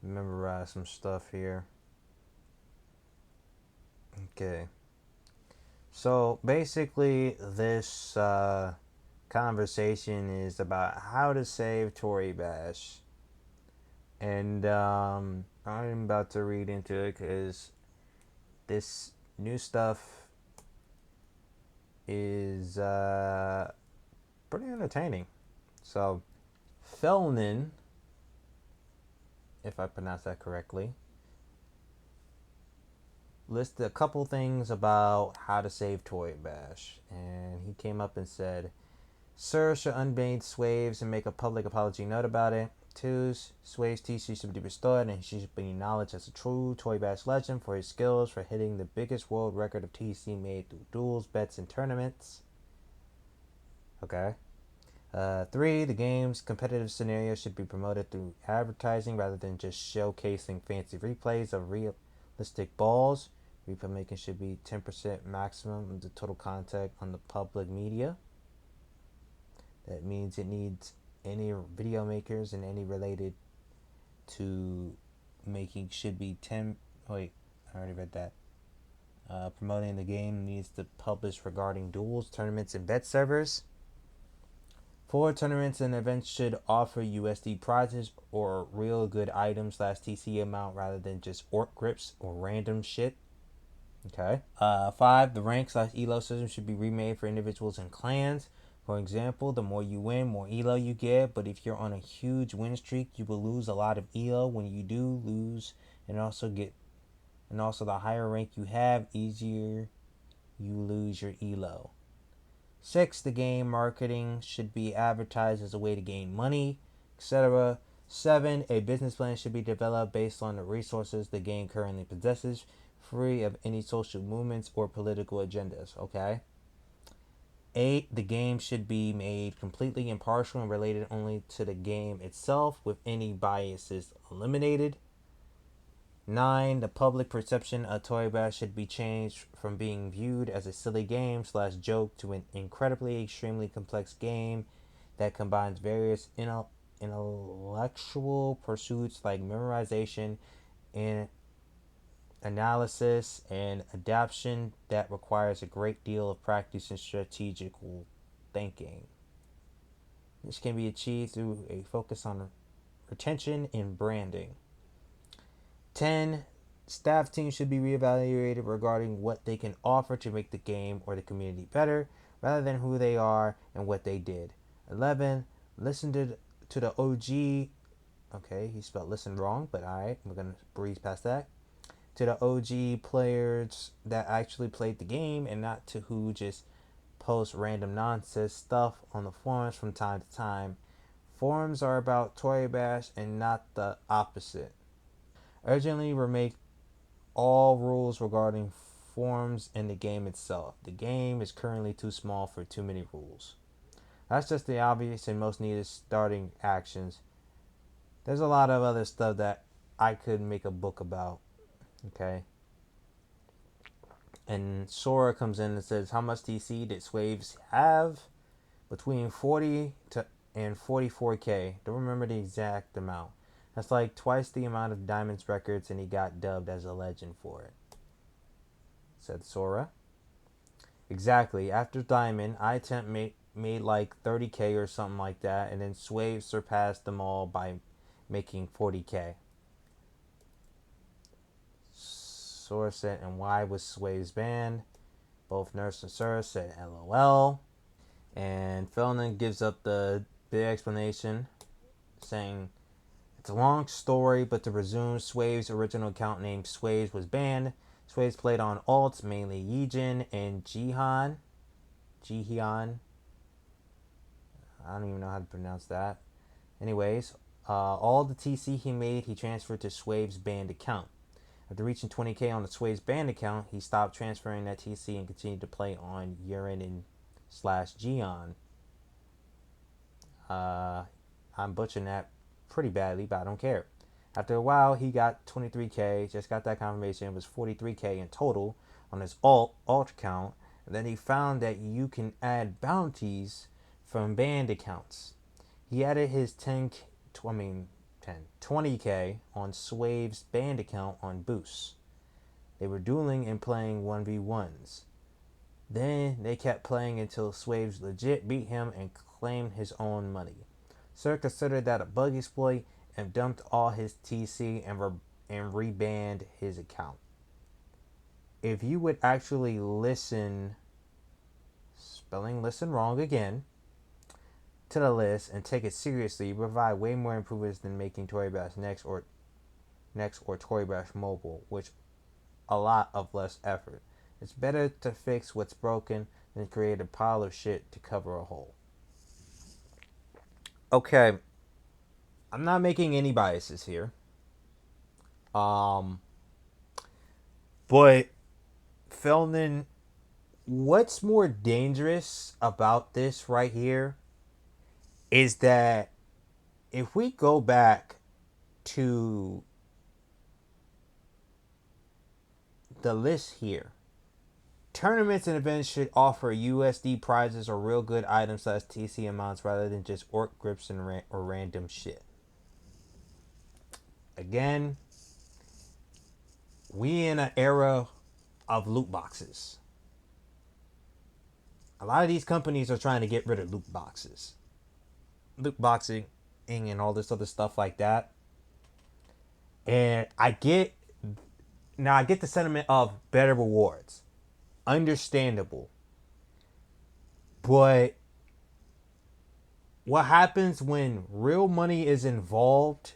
memorize some stuff here. Okay. So basically, this conversation is about how to save Toribash. And I'm about to read into it because this new stuff is pretty entertaining. So, Felnin, if I pronounce that correctly, listed a couple things about how to save Toy Bash. And he came up and said, Sir should unban Swaves and make a public apology note about it. Two, Swaves TC should be restored and he should be acknowledged as a true Toy Bash legend for his skills for hitting the biggest world record of TC made through duels, bets, and tournaments. Okay. Three, the game's competitive scenario should be promoted through advertising rather than just showcasing fancy replays of realistic balls. Replay making should be 10% maximum of the total content on the public media. That means it needs any video makers and any related to making should be 10. Wait, I already read that. Promoting the game needs to publish regarding duels, tournaments, and bet servers. Four, tournaments and events should offer USD prizes or real good items slash TC amount rather than just orc grips or random shit. Okay. Five, the rank slash elo system should be remade for individuals and clans. For example, the more you win, more elo you get. But if you're on a huge win streak, you will lose a lot of elo. When you do lose, and also the higher rank you have, easier you lose your elo. Six, the game marketing should be advertised as a way to gain money, etc. Seven, a business plan should be developed based on the resources the game currently possesses, free of any social movements or political agendas. Okay. Eight, the game should be made completely impartial and related only to the game itself, with any biases eliminated. Nine, the public perception of Toy Bash should be changed from being viewed as a silly game slash joke to an incredibly, extremely complex game that combines various intellectual pursuits like memorization and analysis and adaptation that requires a great deal of practice and strategical thinking. This can be achieved through a focus on retention and branding. 10. Staff teams should be reevaluated regarding what they can offer to make the game or the community better, rather than who they are and what they did. 11. Listen to the OG. Okay, he spelled listen wrong, but alright, we're going to breeze past that. To the OG players that actually played the game and not to who just post random nonsense stuff on the forums from time to time. Forums are about Toy Bash and not the opposite. Urgently remake all rules regarding forms in the game itself. The game is currently too small for too many rules. That's just the obvious and most needed starting actions. There's a lot of other stuff that I could make a book about. Okay. And Sora comes in and says, how much TC did Swaves have? Between 40 to and 44k. Don't remember the exact amount. That's like twice the amount of Diamond's records, and he got dubbed as a legend for it, said Sora. Exactly. After Diamond, iTemp made like 30k or something like that, and then Swave surpassed them all by making 40k. Sora said, and why was Swave's banned? Both Nurse and Sora said LOL. And Felnan gives up the big explanation, saying, it's a long story, but to resume, Swave's original account named Swaves was banned. Swaves played on alts, mainly Yijin and Jihan. Jihyun. I don't even know how to pronounce that. Anyways, all the TC he made, he transferred to Swave's banned account. After reaching 20k on the Swave's banned account, he stopped transferring that TC and continued to play on Urine and slash Gion. Uh, I'm butchering that pretty badly, but I don't care. After a while, he got 23k, just got that confirmation. It was 43k in total on his alt account. And then he found that you can add bounties from banned accounts. He added his 10, I mean, 20K on Swave's band account on Boost. They were dueling and playing 1v1s. Then they kept playing until Swaves legit beat him and claimed his own money. Sir considered that a bug exploit and dumped all his TC and rebanned his account. If you would actually listen, spelling listen wrong again, to the list and take it seriously, you provide way more improvements than making Toribash next or Toribash mobile, which a lot of less effort. It's better to fix what's broken than create a pile of shit to cover a hole. Okay, I'm not making any biases here. But Feldman, what's more dangerous about this right here is that if we go back to the list here, tournaments and events should offer USD prizes or real good items slash TC amounts rather than just orc grips and or random shit. Again, we in an era of loot boxes. A lot of these companies are trying to get rid of loot boxes. Loot boxing and all this other stuff like that. And I get the sentiment of better rewards. Understandable. But what happens when real money is involved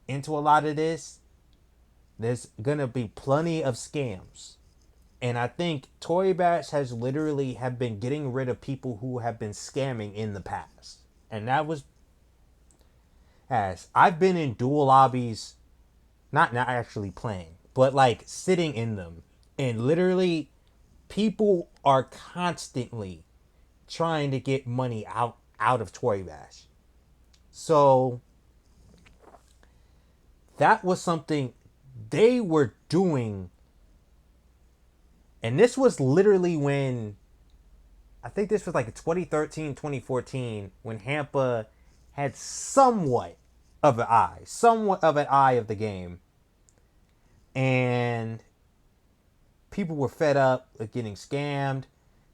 into a lot of this, there's gonna be plenty of scams. And I think Toribash has literally have been getting rid of people who have been scamming in the past. And that was as I've been in dual lobbies, not actually playing, but like sitting in them. And literally people are constantly trying to get money out of Toribash. So that was something they were doing. And this was literally when, I think this was like 2013, 2014, when Hampa had somewhat of an eye of the game. And people were fed up with getting scammed.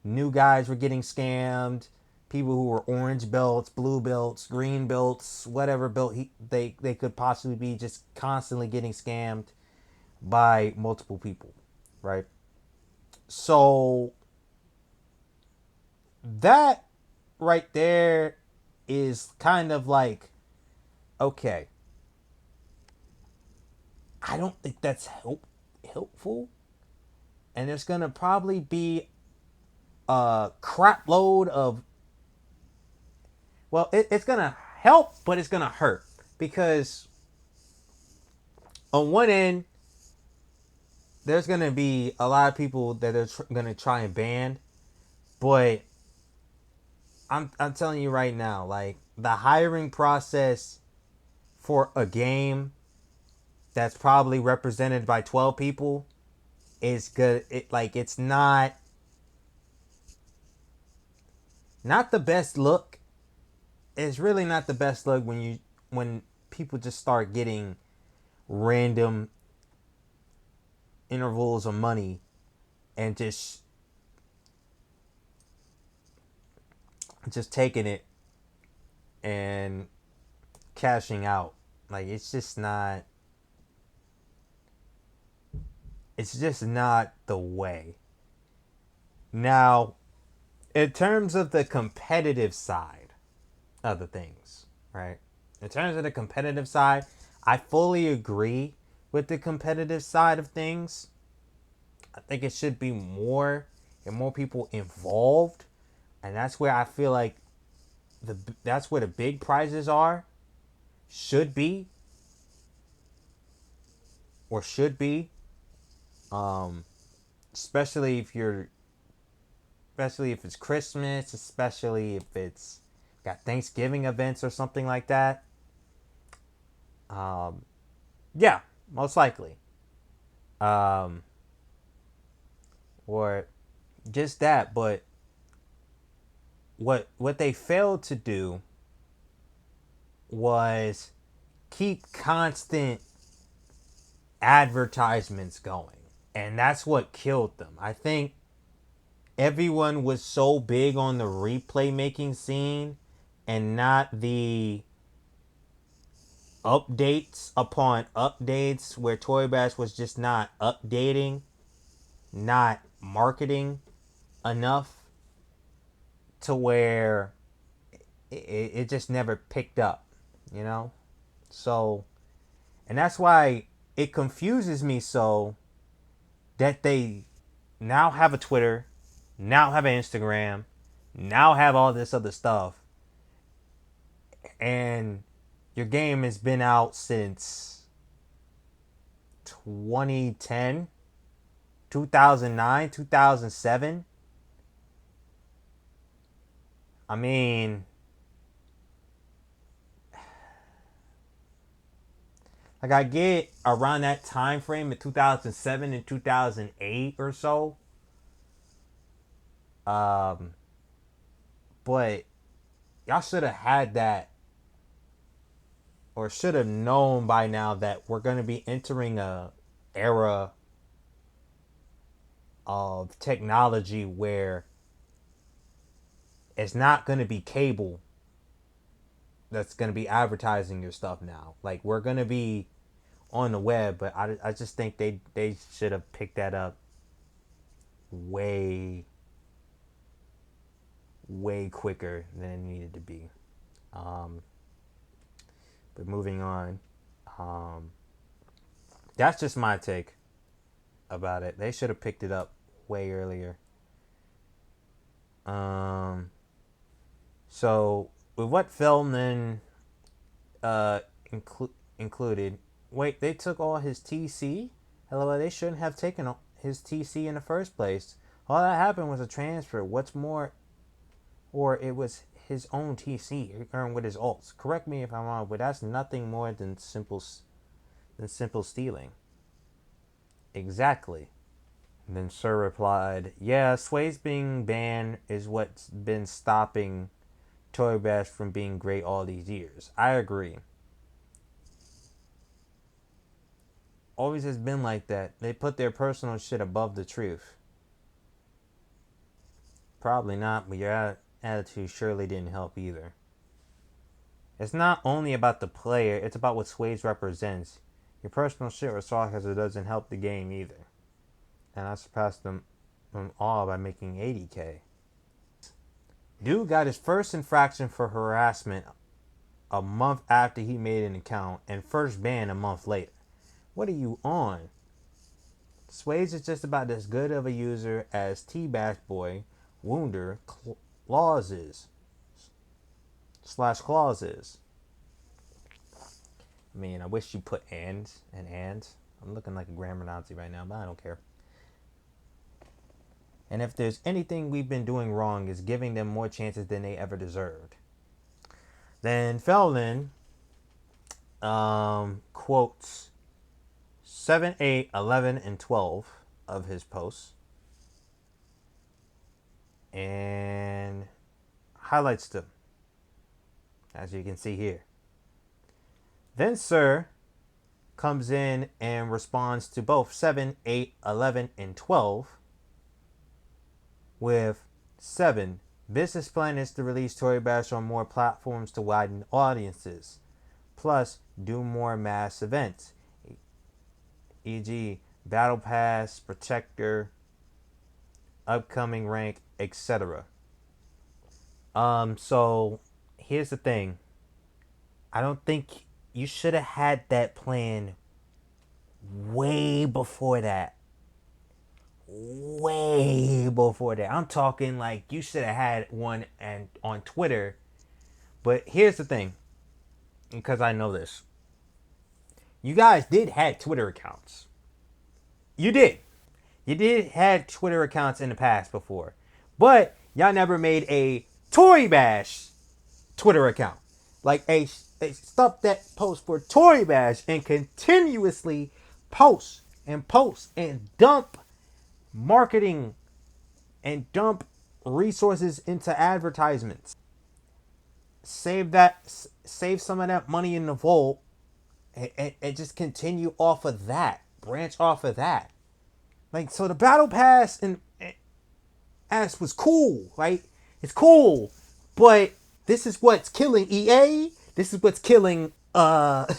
New guys were getting scammed. People who were orange belts, blue belts, green belts, whatever belt they could possibly be, just constantly getting scammed by multiple people, right? So that right there is kind of like, okay, I don't think that's helpful. And there's going to probably be a crap load of, well, it's going to help, but it's going to hurt. Because on one end, there's going to be a lot of people that are going to try and ban. But I'm telling you right now, like, the hiring process for a game that's probably represented by 12 people is good. It's not the best look. It's really not the best look when people just start getting random intervals of money and just taking it and cashing out. Like, it's just not the way. Now, in terms of the competitive side of the things, right? In terms of the competitive side, I fully agree with the competitive side of things. I think it should be more and more people involved. And that's where I feel like that's where the big prizes should be. Especially if it's Christmas, especially if it's got Thanksgiving events or something like that. Yeah, most likely. Or just that, but what they failed to do was keep constant advertisements going. And that's what killed them. I think everyone was so big on the replay making scene and not the updates upon updates, where Toribash was just not updating, not marketing enough to where it just never picked up, you know? So, and that's why it confuses me so that they now have a Twitter, now have an Instagram, now have all this other stuff, and your game has been out since 2010, 2009, 2007. I mean, like, I get around that time frame in 2007 and 2008 or so. Um, but y'all should have had that, or should have known by now, that we're going to be entering a era of technology where it's not going to be cable that's going to be advertising your stuff now. Like, we're going to be on the web, but I just think they should have picked that up way, way quicker than it needed to be. Um, but moving on, um, that's just my take about it. They should have picked it up way earlier. Um, so with what Feldman included, wait, they took all his TC? Hello, they shouldn't have taken his TC in the first place. All that happened was a transfer. What's more, or it was his own TC earned with his alts. Correct me if I'm wrong, but that's nothing more than simple stealing. Exactly. And then Sir replied, "Yeah, Sway's being banned is what's been stopping Toribash from being great all these years. I agree. Always has been like that. They put their personal shit above the truth." Probably not, but your attitude surely didn't help either. It's not only about the player, it's about what Sways represents. Your personal shit with sarcasm doesn't help the game either. And I surpassed them all by making 80K. Dude got his first infraction for harassment a month after he made an account, and first ban a month later. What are you on? Sways is just about as good of a user as T-Bash Boy, Wounder, Claus is. /Claus is. I mean, I wish you put ands and ands. I'm looking like a grammar Nazi right now, but I don't care. And if there's anything we've been doing wrong, is giving them more chances than they ever deserved. Then Feldman quotes 7, 8, 11, and 12 of his posts and highlights them, as you can see here. Then Sir comes in and responds to both 7, 8, 11, and 12 with 7. Business plan is to release Toribash on more platforms to widen audiences, plus do more mass events, e.g. Battle Pass, Protector, upcoming rank, etc. So here's the thing. I don't think you should have had that plan way before that. Way before that. I'm talking like you should have had one and on Twitter. But here's the thing, because I know this. You guys did have Twitter accounts. You did. You did had Twitter accounts in the past before. But y'all never made a Toribash Twitter account. Like a stuff that post for Toribash and continuously post and dump marketing and dump resources into advertisements. Save some of that money in the vault and just continue off of that, branch off of that. Like, so the battle pass and S was cool, right? It's cool, but this is what's killing EA. This is what's killing like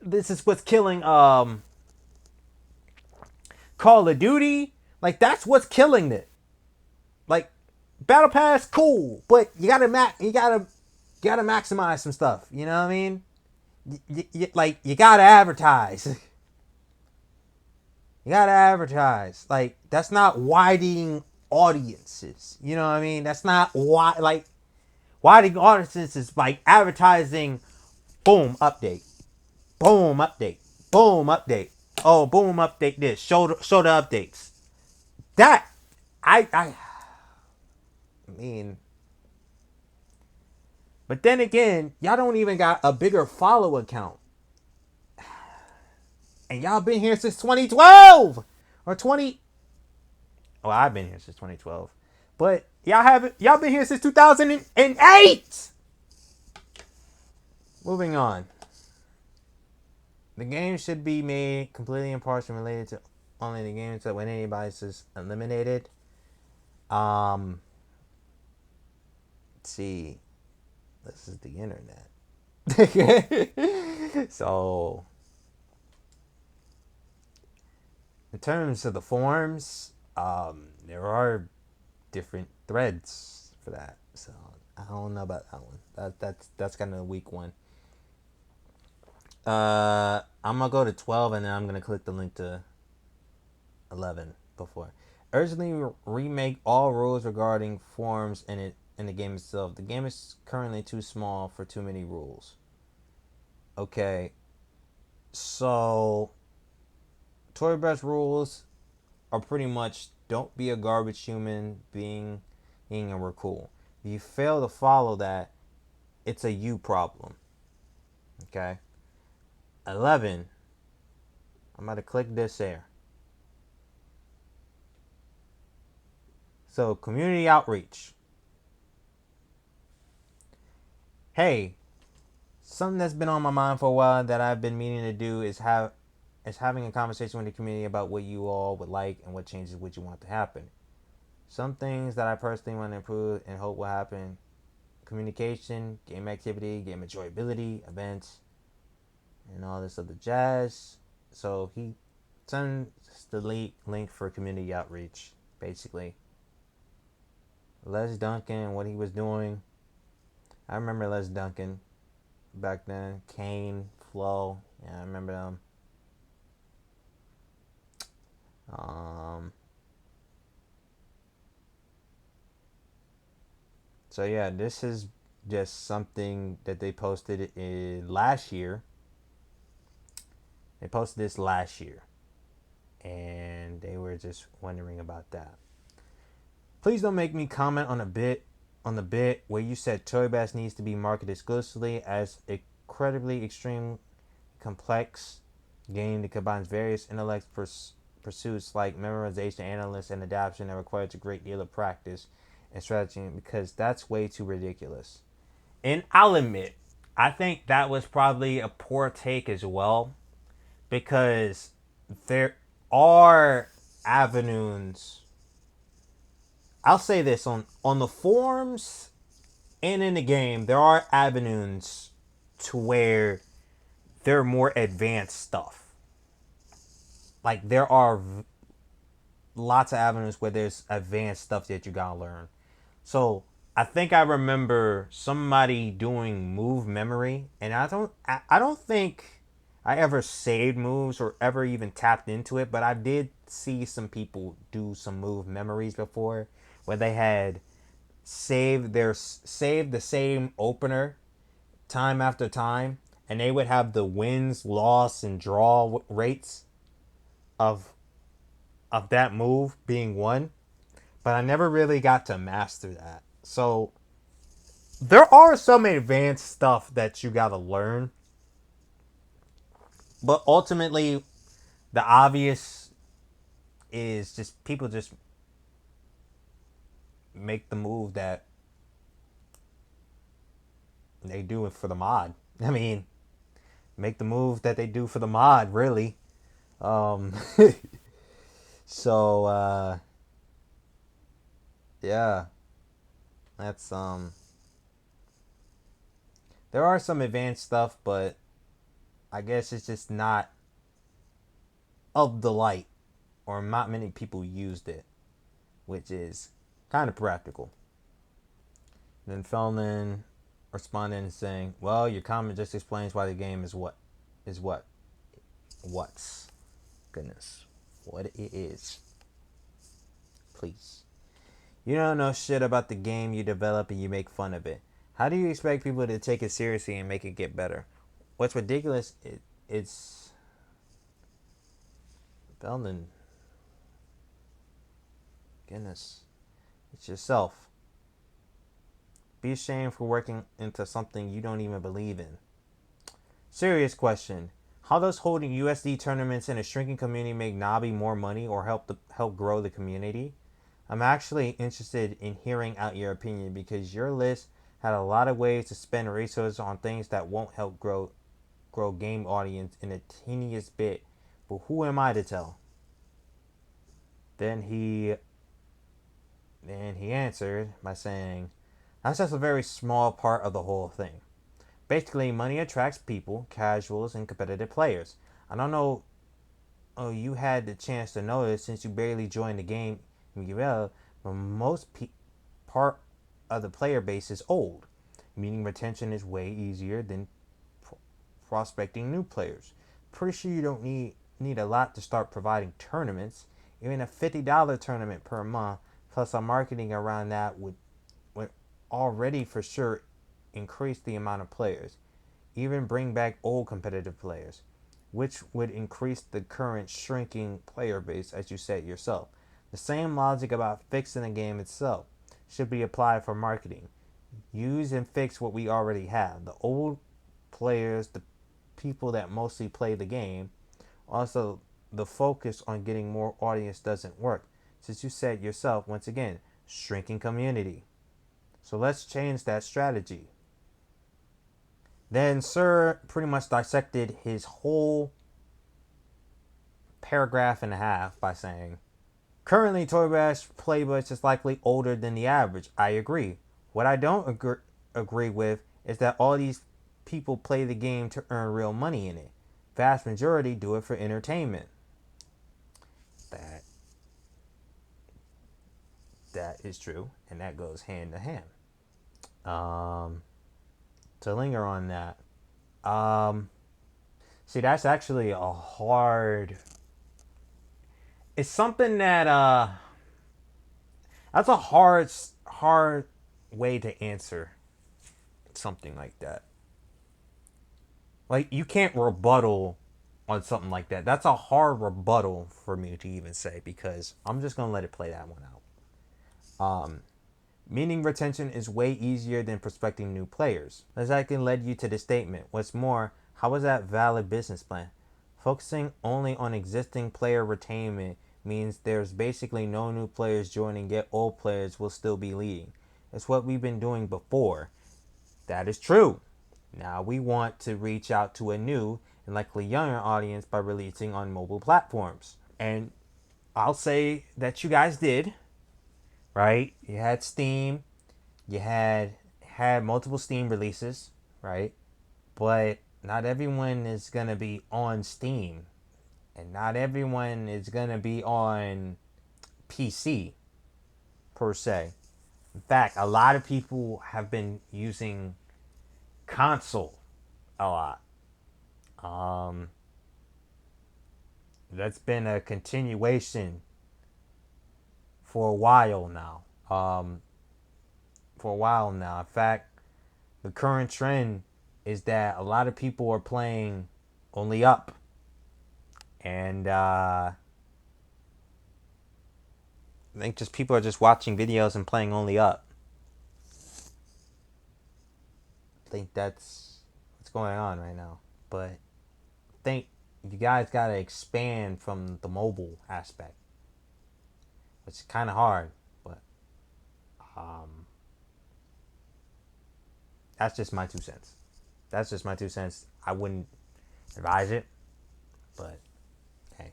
this is what's killing Call of Duty. Like, that's what's killing it. Like, battle pass, cool, but you gotta maximize some stuff. You know what I mean? Like, you gotta advertise. You gotta advertise. Like, that's not widening audiences. You know what I mean? That's not why. Like, widening audiences is like advertising. Boom, update. Boom, update. Boom, update. Oh, boom, update this. Show the updates. That I mean, but then again, y'all don't even got a bigger follow account, and y'all been here since 2012 or 20. Oh, I've been here since 2012, but y'all been here since 2008. Moving on. The game should be made completely impartial and related to only the games that when anybody is eliminated. Let's see. This is the internet. So, in terms of the forums, there are different threads for that. So I don't know about that one. That's kind of a weak one. I'm gonna go to 12 and then I'm gonna click the link to 11 before. Urgently remake all rules regarding forms in the game itself. The game is currently too small for too many rules. Okay, so Toribash rules are pretty much don't be a garbage human being and we're cool. If you fail to follow that, it's a you problem. Okay. 11. I'm about to click this here. So, community outreach. Hey, something that's been on my mind for a while that I've been meaning to do is having a conversation with the community about what you all would like and what changes would you want to happen. Some things that I personally want to improve and hope will happen: communication, game activity, game enjoyability, events, and all this other jazz. So he sends the link for community outreach, basically. Les Duncan, what he was doing. I remember Les Duncan back then. Kane, Flo, yeah, I remember them. So yeah, this is just something that they posted in last year. They posted this last year, and they were just wondering about that. Please don't make me comment on the bit where you said Toy Bass needs to be marketed exclusively as incredibly extreme, complex game that combines various intellect pursuits like memorization, analysis, and adaptation that requires a great deal of practice and strategy, because that's way too ridiculous. And I'll admit, I think that was probably a poor take as well, because there are avenues. I'll say this on the forums and in the game, there are avenues to where there are more advanced stuff. Like, there are lots of avenues where there's advanced stuff that you gotta learn. So I think I remember somebody doing move memory, and I don't think I ever saved moves or ever even tapped into it, but I did see some people do some move memories before, where they had saved the same opener time after time, and they would have the wins, loss, and draw rates of that move being won. But I never really got to master that. So there are some advanced stuff that you gotta learn, but ultimately, the obvious is just people just make the move that they do it for the mod. I mean, make the move that they do for the mod, really. Um, so yeah, that's there are some advanced stuff, but I guess it's just not of the light, or not many people used it, which is kind of practical. Then Feldman responded and saying, "Well, your comment just explains why the game is what what's goodness what it is. Please, you don't know shit about the game you develop and you make fun of it. How do you expect people to take it seriously and make it get better? What's ridiculous? It's Feldman. Goodness, it's yourself. Be ashamed for working into something you don't even believe in. Serious question. How does holding USD tournaments in a shrinking community make Nabi more money or help grow the community? I'm actually interested in hearing out your opinion because your list had a lot of ways to spend resources on things that won't help grow game audience in a teeniest bit. But who am I to tell? Then he then he answered by saying, "That's just a very small part of the whole thing. Basically, money attracts people, casuals, and competitive players. I don't know. Oh, you had the chance to notice since you barely joined the game, Miguel, but part of the player base is old, meaning retention is way easier than prospecting new players. Pretty sure you don't need a lot to start providing tournaments. Even a $50 tournament per month plus our marketing around that would already for sure increase the amount of players. Even bring back old competitive players, which would increase the current shrinking player base, as you said yourself. The same logic about fixing the game itself should be applied for marketing. Use and fix what we already have. The old players, the people that mostly play the game. Also, the focus on getting more audience doesn't work. Since you said yourself, once again, shrinking community. So let's change that strategy." Then Sir pretty much dissected his whole paragraph and a half by saying, "Currently, Toribash playbook is likely older than the average. I agree. What I don't agree with is that all these people play the game to earn real money in it. Vast majority do it for entertainment." That that is true, and that goes hand to hand. Um, to linger on that, um, see, that's actually a hard. It's something that that's a hard way to answer something like that. Like, you can't rebuttal on something like that. That's a hard rebuttal for me to even say because I'm just gonna let it play that one out. Meaning retention is way easier than prospecting new players. That can lead you to the statement. What's more, how is that valid business plan? Focusing only on existing player retainment means there's basically no new players joining, yet old players will still be leading. It's what we've been doing before. That is true. Now we want to reach out to a new and likely younger audience by releasing on mobile platforms. And I'll say that you guys did, right? You had Steam, you had multiple Steam releases, right? But not everyone is gonna be on Steam, and not everyone is gonna be on PC per se. In fact, a lot of people have been using console a lot. Um, that's been a continuation for a while now. For a while now. In fact, the current trend is that a lot of people are playing only up, and I think just people are just watching videos and playing only up. I think that's what's going on right now. But I think you guys gotta expand from the mobile aspect, which is kind of hard. But um, that's just my 2 cents. That's just my 2 cents. I wouldn't. advise it, but hey.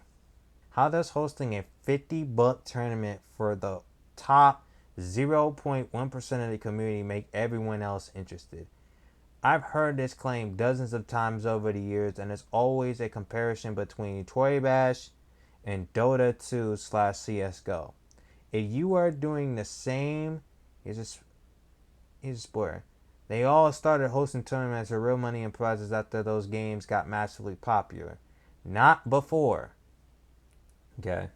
How does hosting a $50 tournament for the top 0.1% of the community make everyone else interested? I've heard this claim dozens of times over the years, and it's always a comparison between Toribash and Dota 2 slash CSGO. If you are doing the same, here's a spoiler. They all started hosting tournaments for real money and prizes after those games got massively popular. Not before. Okay.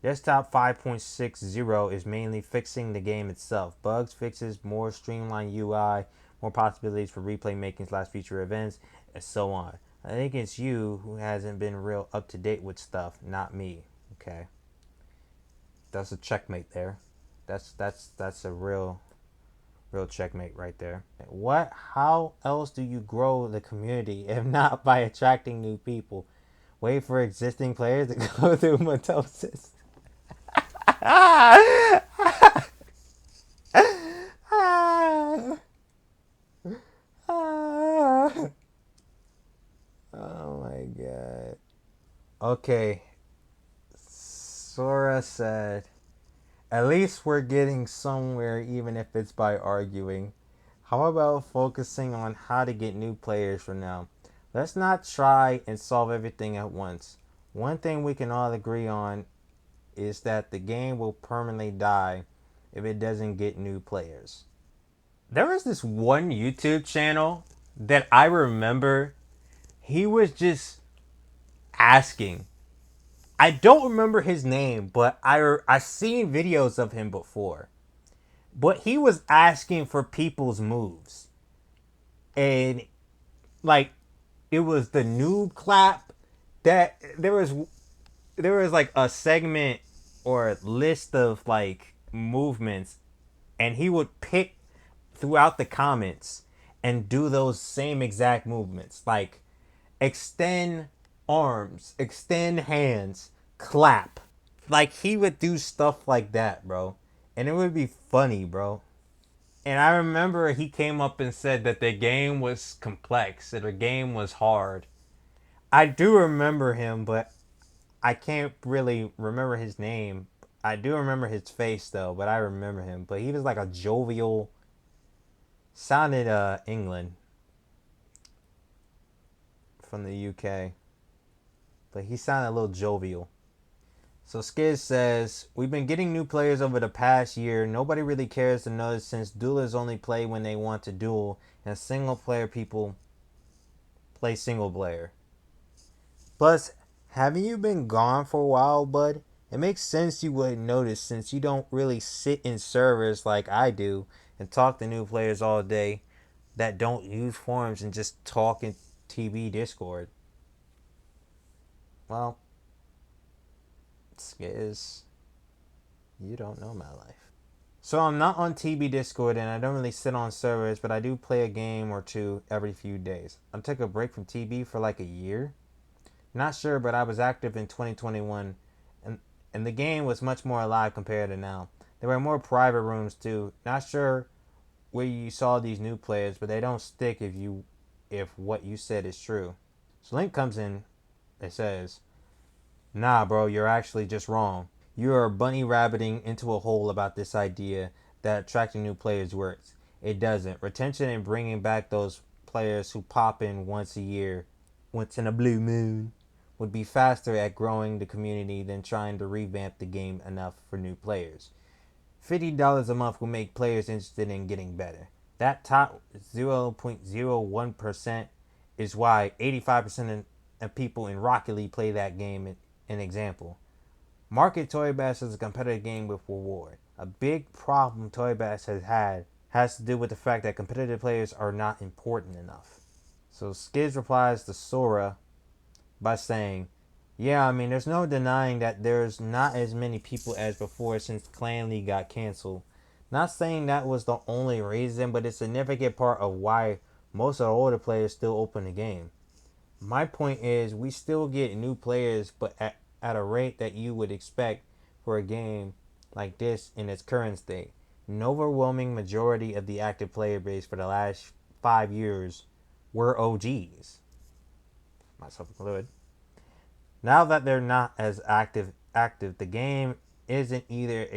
Desktop 5.60 is mainly fixing the game itself. Bugs, fixes, more streamlined UI, more possibilities for replay making slash feature events, and so on. I think it's you who hasn't been real up to date with stuff, not me. Okay. That's a checkmate there. That's a real checkmate right there. What? How else do you grow the community if not by attracting new people? Wait for existing players to go through mitosis. Oh my god. Okay. Sora said, at least we're getting somewhere even if it's by arguing. How about focusing on how to get new players for now? Let's not try and solve everything at once. One thing we can all agree on is that the game will permanently die if it doesn't get new players. There was this one YouTube channel that I remember. He was just asking. I don't remember his name, but I seen videos of him before. But he was asking for people's moves. And like it was the noob clap that there was like a segment or a list of like movements, and he would pick throughout the comments and do those same exact movements, like extend arms, extend hands, clap. Like he would do stuff like that, bro, and it would be funny, bro. And I remember he came up and said that the game was complex, that the game was hard. I do remember him, but I can't really remember his name. I do remember his face though, but I remember him. But he was like a jovial, sounded England from the UK, but he sounded a little jovial. So Skiz says, we've been getting new players over the past year. Nobody really cares to notice since duelers only play when they want to duel, and single player people play single player. Plus, haven't you been gone for a while, bud? It makes sense you wouldn't notice since you don't really sit in servers like I do and talk to new players all day that don't use forums and just talk in TV Discord. Well, Skiz, you don't know my life. So I'm not on TB Discord and I don't really sit on servers, but I do play a game or two every few days. I took a break from TB for like a year. Not sure, but I was active in 2021 and the game was much more alive compared to now. There were more private rooms too. Not sure where you saw these new players, but they don't stick if what you said is true. So Link comes in, it says, nah bro, you're actually just wrong. You are bunny rabbiting into a hole about this idea that attracting new players works. It doesn't. Retention and bringing back those players who pop in once a year, once in a blue moon, would be faster at growing the community than trying to revamp the game enough for new players. $50 a month will make players interested in getting better. That top 0.01% is why 85% of people in Rocket League play that game. An example. Market Toribash as a competitive game with reward. A big problem Toribash has had has to do with the fact that competitive players are not important enough. So Skids replies to Sora by saying, yeah, I mean, there's no denying that there's not as many people as before since Clan League got canceled. Not saying that was the only reason, but it's a significant part of why most of the older players still open the game. My point is, we still get new players, but at a rate that you would expect for a game like this in its current state. An overwhelming majority of the active player base for the last 5 years were OGs. myself included. Now that they're not as active, the game isn't either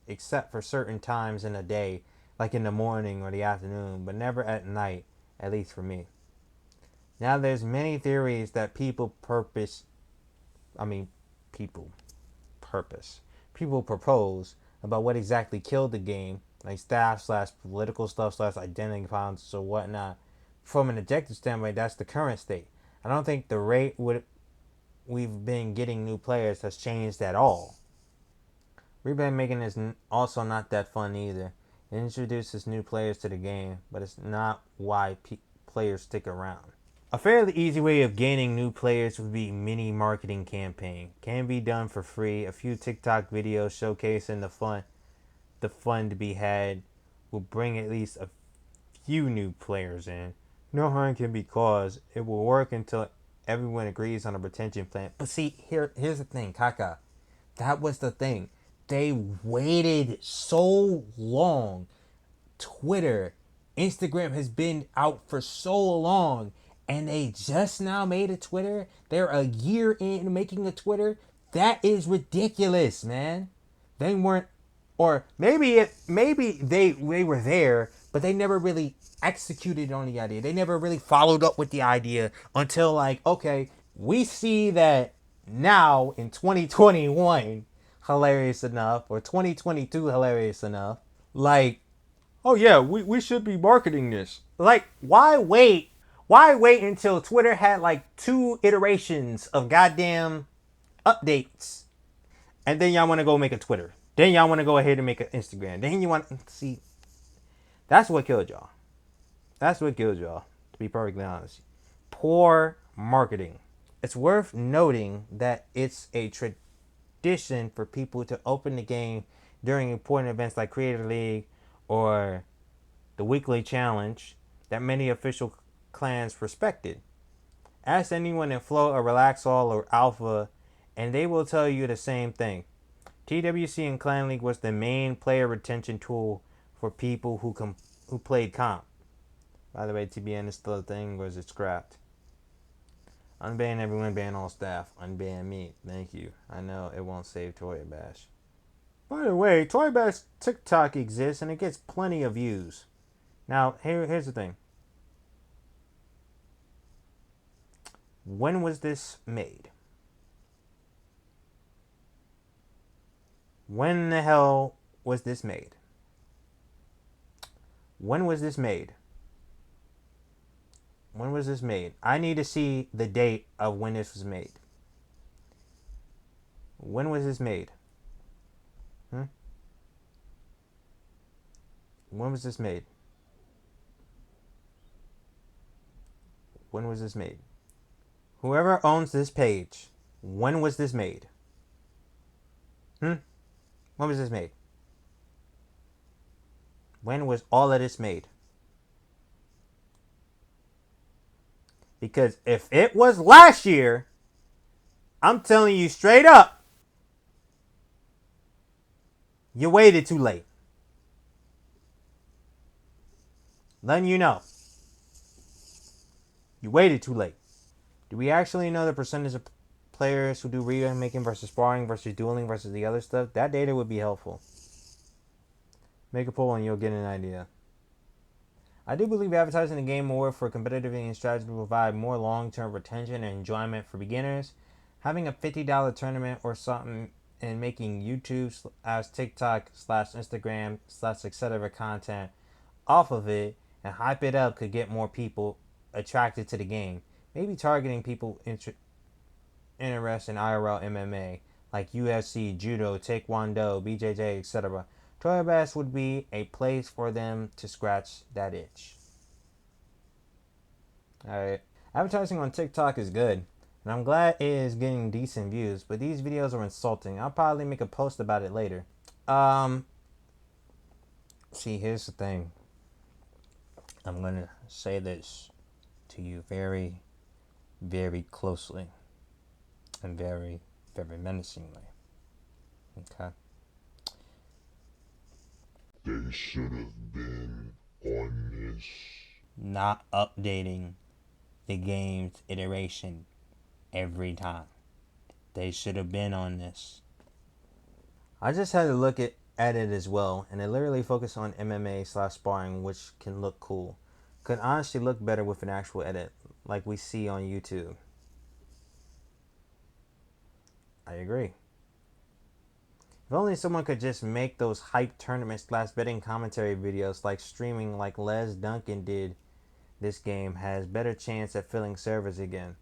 except for certain times in a day, like in the morning or the afternoon, but never at night, at least for me. Now there's many theories that I mean, people purpose, people propose about what exactly killed the game, like staff slash political stuff slash identity politics or whatnot. From an objective standpoint, that's the current state. I don't think the rate we've been getting new players has changed at all. We've been making this also not that fun either. It introduces new players to the game, but it's not why players stick around. A fairly easy way of gaining new players would be mini marketing campaign. Can be done for free. A few TikTok videos showcasing the fun to be had will bring at least a few new players in. No harm can be caused. It will work until everyone agrees on a retention plan. But see, here's the thing, Kaka. That was the thing. They waited so long. Twitter, Instagram has been out for so long, and they just now made a Twitter. They're a year in making a Twitter. That is ridiculous, man. They weren't, or maybe they were there, but they never really executed on the idea. They never really followed up with the idea until like, okay, we see that now in 2021, hilarious enough, or 2022, hilarious enough. Like, oh yeah, we should be marketing this. Like, why wait? Why wait until Twitter had like 2 iterations of goddamn updates, and then y'all want to go make a Twitter? Then y'all want to go ahead and make an Instagram. Then you want see. That's what killed y'all. That's what killed y'all. To be perfectly honest, poor marketing. It's worth noting that it's a tradition for people to open the game during important events like Creator League or the weekly challenge that many official clans respected. Ask anyone in Flow or Relaxall or Alpha, and they will tell you the same thing. TWC and Clan League was the main player retention tool for people who played comp. By the way, TBN is still a thing, or is it scrapped? Unban everyone, ban all staff. Unban me. Thank you. I know it won't save Toribash. By the way, Toribash TikTok exists and it gets plenty of views. Now, here's the thing. When was this made? When the hell was this made? When was this made? When was this made? I need to see the date of when this was made. When was this made? When was this made? When was this made? Whoever owns this page, when was this made? When was this made? When was all of this made? Because if it was last year, I'm telling you straight up, you waited too late. Letting you know. You waited too late. Do we actually know the percentage of players who do remaking versus sparring versus dueling versus the other stuff? That data would be helpful. Make a poll and you'll get an idea. I do believe advertising the game more for competitive and strategy to provide more long-term retention and enjoyment for beginners. Having a $50 tournament or something and making YouTube as TikTok slash Instagram slash etc. content off of it and hype it up could get more people attracted to the game. Maybe targeting people interested in IRL MMA like UFC, Judo, Taekwondo, BJJ, etc. Toribash would be a place for them to scratch that itch. Alright. Advertising on TikTok is good, and I'm glad it is getting decent views, but these videos are insulting. I'll probably make a post about it later. See, here's the thing. I'm going to say this to you very, very closely and very, very menacingly. Okay? They should have been on this. Not updating the game's iteration every time. They should have been on this. I just had to look at it as well, and it literally focused on MMA slash sparring, which can look cool. Could honestly look better with an actual edit, like we see on YouTube. I agree. If only someone could just make those hype tournament slash betting commentary videos like streaming like Les Duncan did. This game has better chance at filling servers again.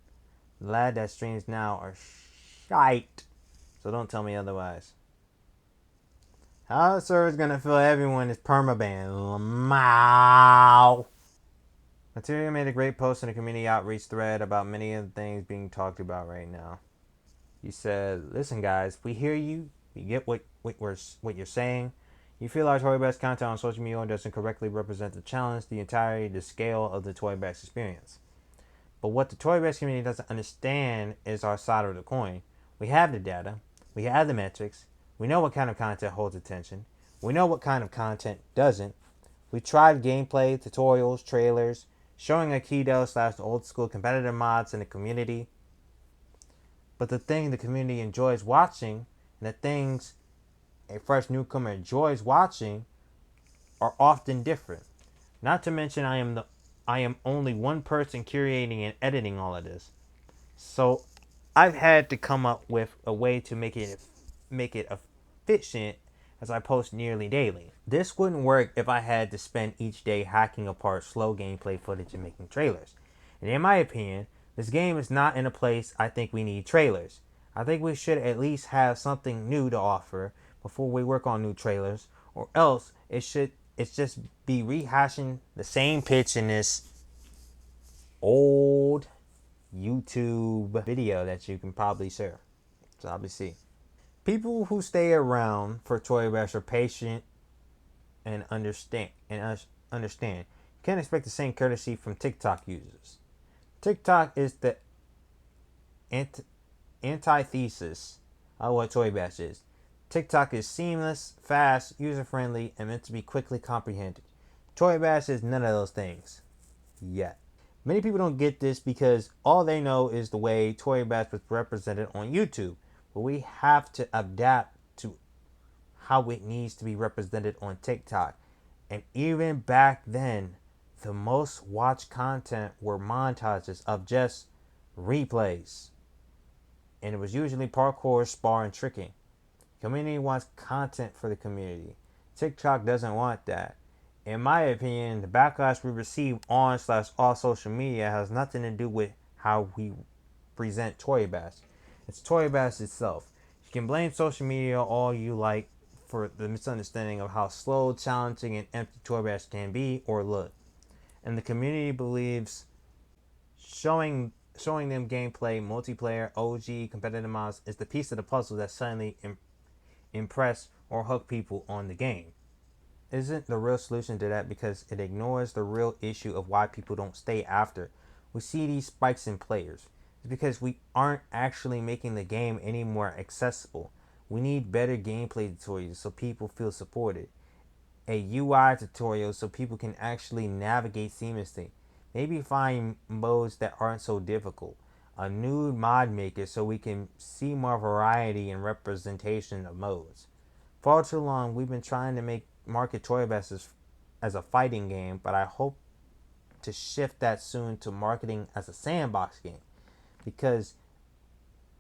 The lad that streams now are shite, so don't tell me otherwise. How the server's gonna fill everyone is permaban. Mow. Materia made a great post in a community outreach thread about many of the things being talked about right now. He said, "Listen, guys, we hear you. We get what you're saying. You feel our Toy Bash content on social media doesn't correctly represent the challenge, the entirety, the scale of the Toy Bash experience. But what the Toy Bash community doesn't understand is our side of the coin. We have the data. We have the metrics. We know what kind of content holds attention. We know what kind of content doesn't. We tried gameplay, tutorials, trailers, showing Aikido slash old school competitive mods in the community. But the thing the community enjoys watching and the things a fresh newcomer enjoys watching are often different. Not to mention I am only one person curating and editing all of this. So I've had to come up with a way to make it efficient as I post nearly daily. This wouldn't work if I had to spend each day hacking apart slow gameplay footage and making trailers. And in my opinion, this game is not in a place I think we need trailers. I think we should at least have something new to offer before we work on new trailers, or else it's just be rehashing the same pitch in this old YouTube video that you can probably share. So obviously, people who stay around for Toy Bash are patient and understand. You can't expect the same courtesy from TikTok users. TikTok is the antithesis of what Toy Bash is. TikTok is seamless, fast, user-friendly, and meant to be quickly comprehended. Toy Bash is none of those things. Yet. Many people don't get this because all they know is the way Toy Bash was represented on YouTube. But we have to adapt to how it needs to be represented on TikTok. And even back then, the most watched content were montages of just replays. And it was usually parkour, spar, and tricking. The community wants content for the community. TikTok doesn't want that. In my opinion, the backlash we receive on / off social media has nothing to do with how we present Toy Bash. It's Toy Bash itself. You can blame social media all you like for the misunderstanding of how slow, challenging, and empty Toy Bash can be or look. And the community believes showing them gameplay, multiplayer, OG, competitive mods is the piece of the puzzle that suddenly impress or hook people on the game. Isn't the real solution to that because it ignores the real issue of why people don't stay after. We see these spikes in players. It's because we aren't actually making the game any more accessible. We need better gameplay tutorials so people feel supported. A UI tutorial so people can actually navigate seamlessly. Maybe find modes that aren't so difficult. A new mod maker so we can see more variety and representation of modes. For too long, we've been trying to market Toy Bash as a fighting game, but I hope to shift that soon to marketing as a sandbox game. Because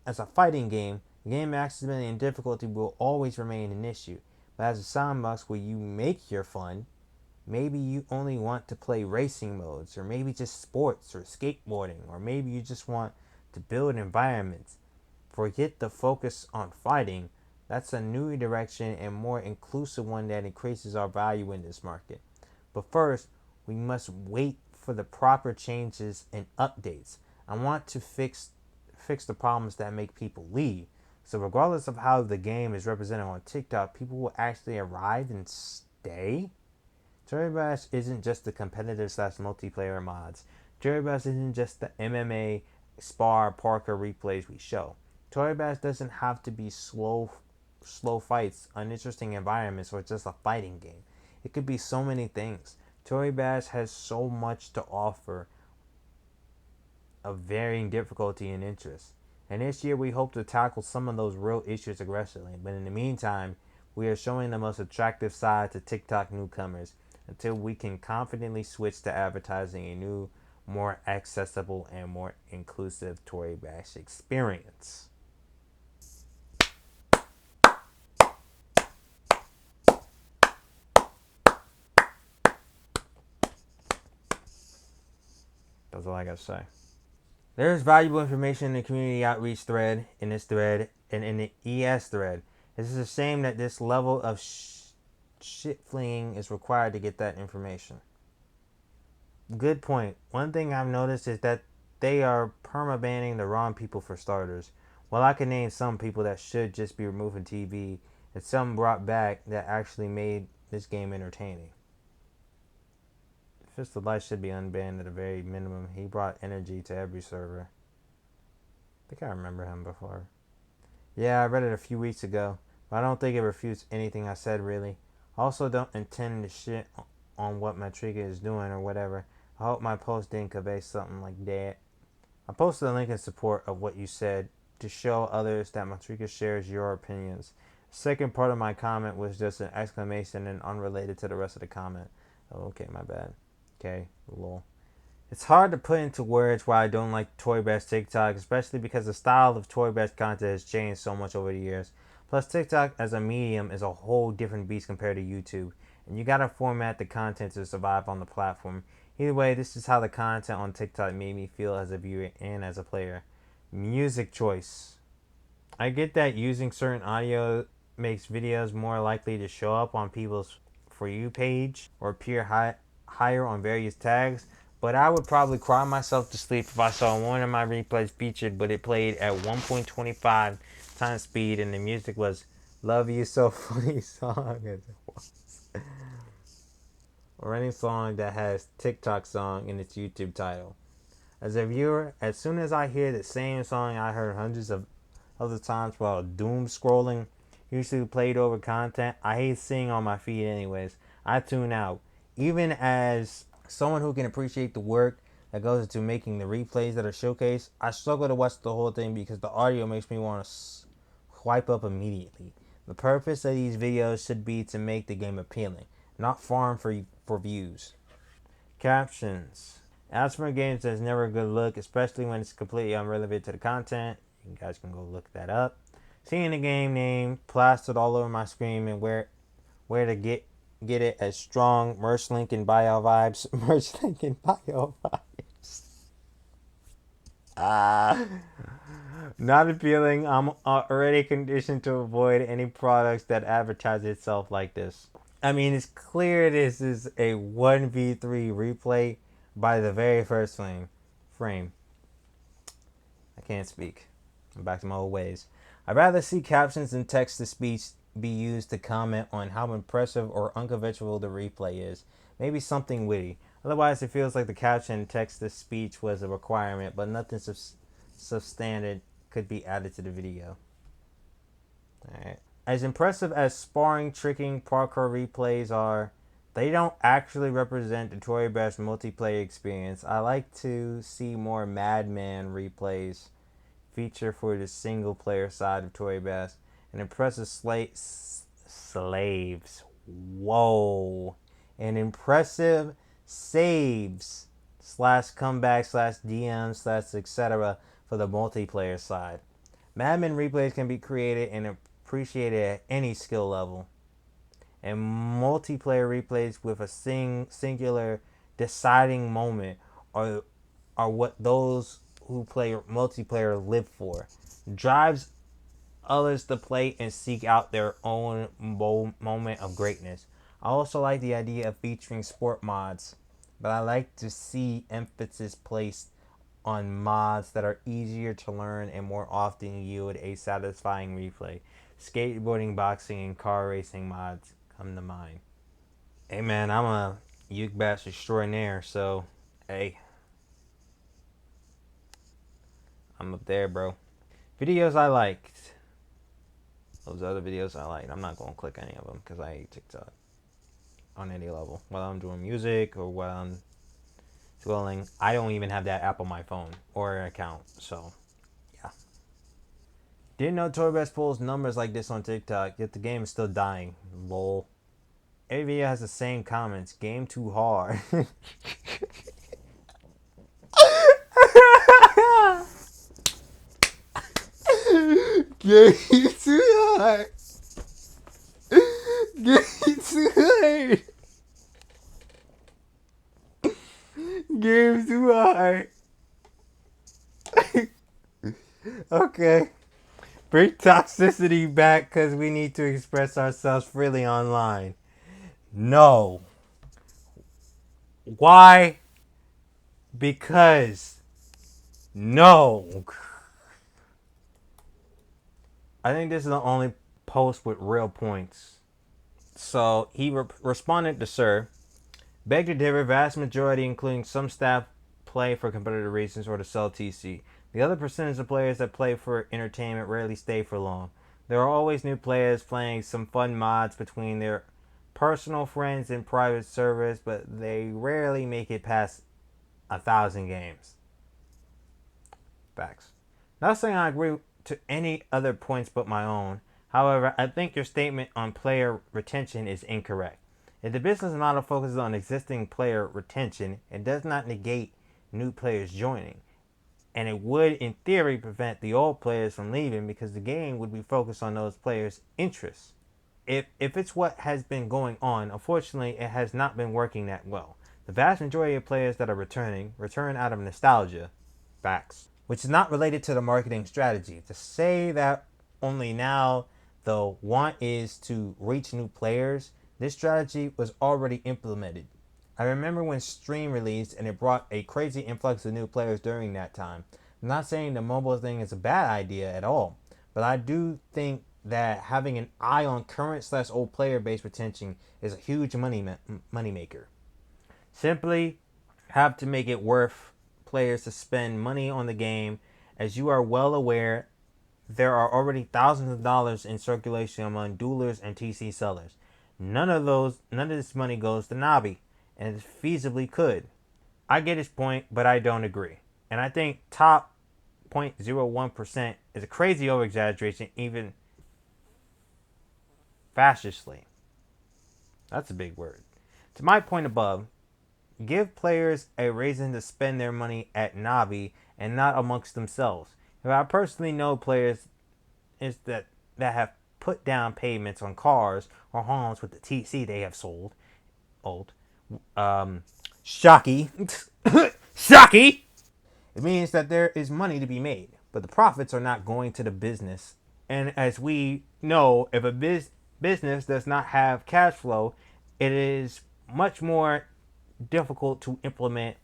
as a fighting game, game accessibility and difficulty will always remain an issue. But as a sandbox where you make your fun, maybe you only want to play racing modes, or maybe just sports or skateboarding, or maybe you just want to build environments. Forget the focus on fighting. That's a new direction and more inclusive one that increases our value in this market. But first, we must wait for the proper changes and updates. I want to fix the problems that make people leave. So regardless of how the game is represented on TikTok, people will actually arrive and stay. Toribash isn't just the competitive / multiplayer mods. Toribash isn't just the MMA, spar, parkour replays we show. Toribash doesn't have to be slow fights, uninteresting environments, or just a fighting game. It could be so many things. Toribash has so much to offer of varying difficulty and interest. And this year we hope to tackle some of those real issues aggressively. But in the meantime, we are showing the most attractive side to TikTok newcomers until we can confidently switch to advertising a new, more accessible, and more inclusive Toribash experience. That's all I gotta say. There's valuable information in the community outreach thread, in this thread, and in the ES thread. It's a shame that this level of shit fleeing is required to get that information. Good point. One thing I've noticed is that they are perma-banning the wrong people for starters. While I can name some people that should just be removed from TV, and some brought back that actually made this game entertaining. Fist of Light should be unbanned at a very minimum. He brought energy to every server. I think I remember him before. Yeah, I read it a few weeks ago, but I don't think it refutes anything I said really. I also don't intend to shit on what Matrika is doing or whatever. I hope my post didn't convey something like that. I posted a link in support of what you said to show others that Matrika shares your opinions. The second part of my comment was just an exclamation and unrelated to the rest of the comment. Oh, okay, my bad. Okay, lol. It's hard to put into words why I don't like Toribash TikTok, especially because the style of Toribash content has changed so much over the years. Plus, TikTok as a medium is a whole different beast compared to YouTube, and you gotta format the content to survive on the platform. Either way, this is how the content on TikTok made me feel as a viewer and as a player. Music choice. I get that using certain audio makes videos more likely to show up on people's For You page or appear higher on various tags, but I would probably cry myself to sleep if I saw one of my replays featured, but it played at 1.25 times speed and the music was Love You So Funny song as it was. Or any song that has TikTok song in its YouTube title. As a viewer, as soon as I hear the same song I heard hundreds of other times while doom scrolling, usually played over content, I hate seeing on my feed anyways. I tune out. Even as someone who can appreciate the work that goes into making the replays that are showcased, I struggle to watch the whole thing because the audio makes me want to swipe up immediately. The purpose of these videos should be to make the game appealing, not farm for views. Captions. As for games, that's never a good look, especially when it's completely unrelevant to the content. You guys can go look that up. Seeing the game name plastered all over my screen and where to get it as strong merch link in bio vibes. Merch link in bio vibes. Not appealing. I'm already conditioned to avoid any products that advertise itself like this. I mean, it's clear this is a 1v3 replay by the very first frame. I can't speak. I'm back to my old ways. I'd rather see captions and text to speech be used to comment on how impressive or unconventional the replay is. Maybe something witty. Otherwise, it feels like the caption and text to speech was a requirement, but nothing substandard could be added to the video. Alright. As impressive as sparring, tricking, parkour replays are, they don't actually represent the Toribash multiplayer experience. I like to see more Madman replays feature for the single player side of Toribash. An impressive slaves. Whoa. An impressive saves slash comeback slash DM slash etc. for the multiplayer side. Madman replays can be created and appreciated at any skill level. And multiplayer replays with a singular deciding moment are what those who play multiplayer live for. Drives others to play and seek out their own moment of greatness. I also like the idea of featuring sport mods, but I like to see emphasis placed on mods that are easier to learn and more often yield a satisfying replay. Skateboarding, boxing, and car racing mods come to mind. Hey man, I'm a Uke Bash extraordinaire, so hey, I'm up there, bro. Videos I liked. Those other videos I liked. I'm not gonna click any of them because I hate TikTok on any level. Whether I'm doing music or whether I'm thrilling. I don't even have that app on my phone or an account. So, yeah. Didn't know Toribash pulls numbers like this on TikTok, yet the game is still dying. Lol. Every video has the same comments. Game too hard. Game too hard. Game too hard. Game too hard. Okay. Bring toxicity back because we need to express ourselves freely online. No. Why? Because. No. I think this is the only post with real points. So he responded to Sir. Beg to differ, vast majority, including some staff, play for competitive reasons or to sell TC. The other percentage of players that play for entertainment rarely stay for long. There are always new players playing some fun mods between their personal friends and private servers, but they rarely make it past 1,000 games. Facts. Not saying I agree to any other points but my own. However, I think your statement on player retention is incorrect. If the business model focuses on existing player retention, it does not negate new players joining. And it would, in theory, prevent the old players from leaving because the game would be focused on those players' interests. If it's what has been going on, unfortunately, it has not been working that well. The vast majority of players that are return out of nostalgia. Facts. Which is not related to the marketing strategy. To say that only now the want is to reach new players, this strategy was already implemented. I remember when Stream released and it brought a crazy influx of new players during that time. I'm not saying the mobile thing is a bad idea at all, but I do think that having an eye on current/old player base retention is a huge money maker. Simply have to make it worth players to spend money on the game. As you are well aware, there are already thousands of dollars in circulation among duelers and TC sellers. None of this money goes to Navi, and it feasibly could. I get his point, but I don't agree. And I think top 0.01% is a crazy overexaggeration, even fascistly. That's a big word. To my point above, give players a reason to spend their money at Navi and not amongst themselves. If I personally know players that have put down payments on cars or homes with the TC they have sold. Shocky. Shocky! It means that there is money to be made, but the profits are not going to the business. And as we know, if a business does not have cash flow, it is much more difficult to implement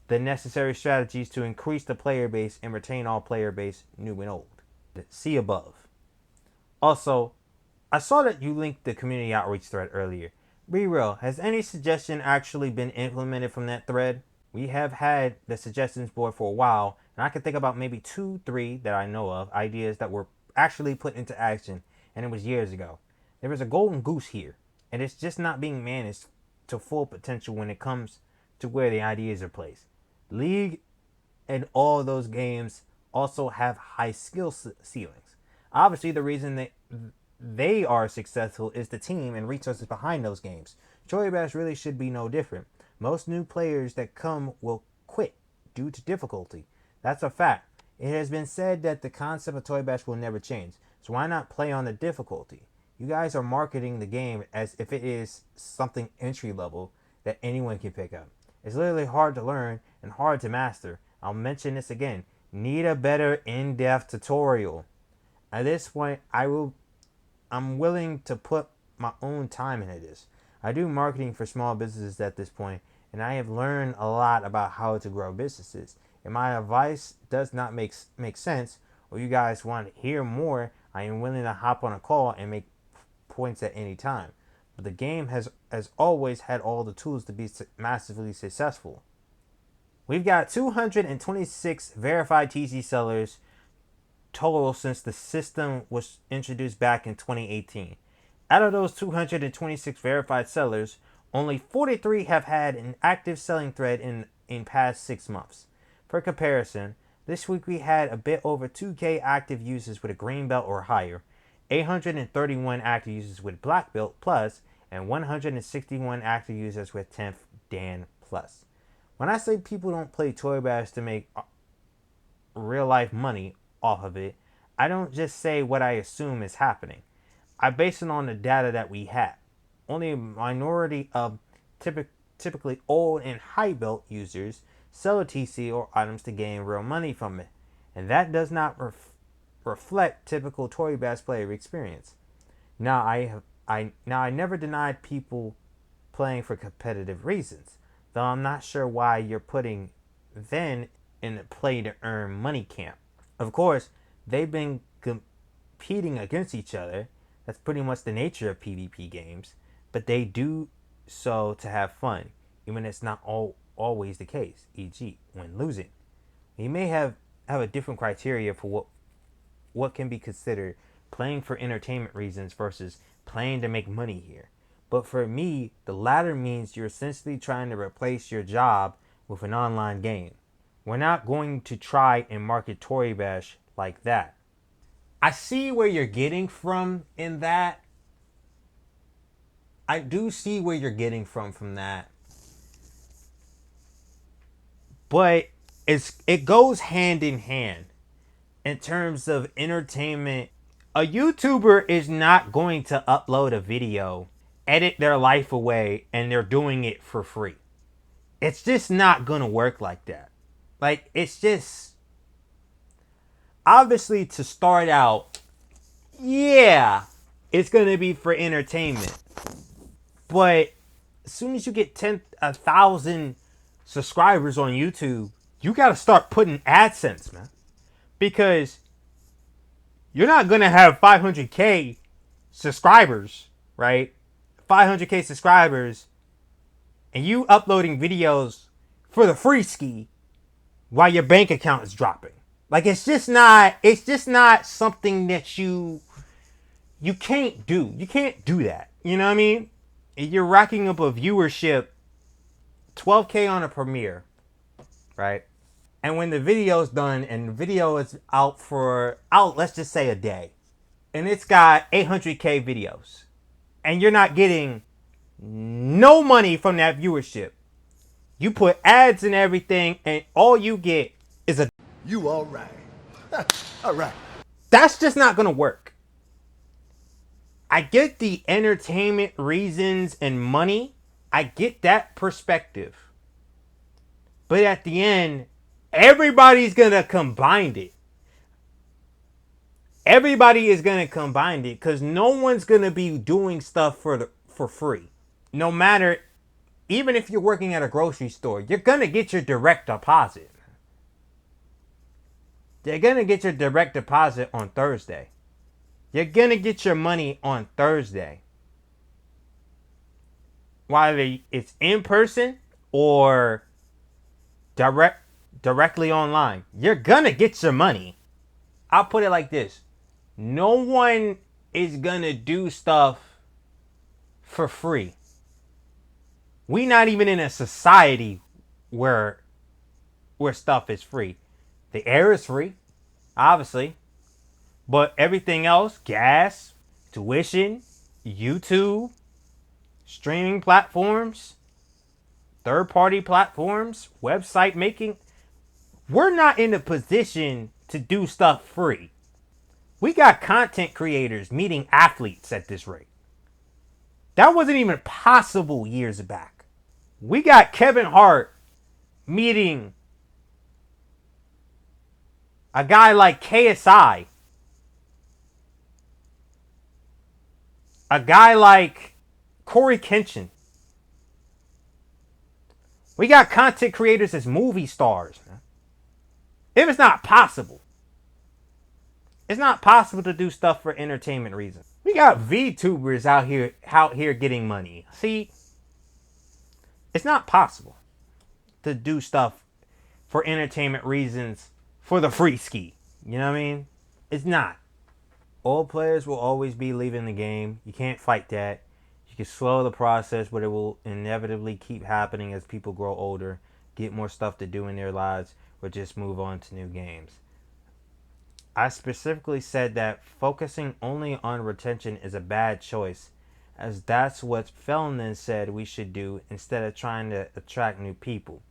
the necessary strategies to increase the player base and retain all player base, new and old. See above. Also, I saw that you linked the community outreach thread earlier. Be real, has any suggestion actually been implemented from that thread? We have had the suggestions board for a while, and I can think about maybe 2, 3 that I know of, ideas that were actually put into action, and it was years ago. There is a golden goose here, and it's just not being managed to full potential when it comes to where the ideas are placed. League and all those games also have high skill ceilings. Obviously, the reason they are successful is the team and resources behind those games. Toribash really should be no different. Most new players that come will quit due to difficulty. That's a fact. It has been said that the concept of Toribash will never change, so why not play on the difficulty? You guys are marketing the game as if it is something entry level that anyone can pick up. It's literally hard to learn and hard to master. I'll mention this again. Need a better in-depth tutorial. At this point, I'm willing to put my own time into this. I do marketing for small businesses at this point, and I have learned a lot about how to grow businesses. If my advice does not make sense, or you guys want to hear more, I am willing to hop on a call and make points at any time. But the game has always had all the tools to be massively successful. We've got 226 verified TC sellers total since the system was introduced back in 2018. Out of those 226 verified sellers, only 43 have had an active selling thread in in past 6 months. For comparison, this week we had a bit over 2K active users with a green belt or higher, 831 active users with black belt plus, and 161 active users with 10th Dan plus. When I say people don't play Toribash to make real life money off of it, I don't just say what I assume is happening. I base it on the data that we have. Only a minority of typically old and high belt users sell a TC or items to gain real money from it, and that does not reflect typical Toribash player experience. Now I never denied people playing for competitive reasons, though I'm not sure why you're putting then in the play to earn money camp. Of course, they've been competing against each other. That's pretty much the nature of PvP games, but they do so to have fun, even if it's not always the case, e.g. when losing. You may have a different criteria for what can be considered playing for entertainment reasons versus playing to make money here. But for me, the latter means you're essentially trying to replace your job with an online game. We're not going to try and market Toribash like that. I see where you're getting from in that. I do see where you're getting from that. But it goes hand in hand in terms of entertainment. A YouTuber is not going to upload a video, edit their life away, and they're doing it for free. It's just not going to work like that. Like, it's just obviously to start out, yeah, it's going to be for entertainment. But as soon as you get 1,000 subscribers on YouTube, you got to start putting AdSense, man. Because you're not going to have 500K subscribers, right? 500K subscribers, and you uploading videos for the free ski while your bank account is dropping. Like, it's just not something that you can't do. You can't do that. You know what I mean? You're racking up a viewership, 12K on a premiere, right? And when the video's done and the video is out, let's just say a day, and it's got 800K videos, and you're not getting no money from that viewership. You put ads and everything, and all you get is a... You all right. All right. That's just not going to work. I get the entertainment reasons and money. I get that perspective. But at the end, everybody's going to combine it. Everybody is going to combine it because no one's going to be doing stuff for free. No matter, even if you're working at a grocery store, you're going to get your direct deposit. You're going to get your direct deposit on Thursday. You're going to get your money on Thursday. Whether it's in person or directly online, you're going to get your money. I'll put it like this. No one is going to do stuff for free. We're not even in a society where stuff is free. The air is free, obviously. But everything else, gas, tuition, YouTube, streaming platforms, third-party platforms, website making, we're not in a position to do stuff free. We got content creators meeting athletes at this rate. That wasn't even possible years back. We got Kevin Hart meeting a guy like KSI. A guy like Corey Kenshin. We got content creators as movie stars, man. If it's not possible, it's not possible to do stuff for entertainment reasons. We got VTubers out here getting money. See, it's not possible to do stuff for entertainment reasons for the free ski. You know what I mean? It's not. Old players will always be leaving the game. You can't fight that. You can slow the process, but it will inevitably keep happening as people grow older, get more stuff to do in their lives, or just move on to new games. I specifically said that focusing only on retention is a bad choice, as that's what Felden said we should do instead of trying to attract new people.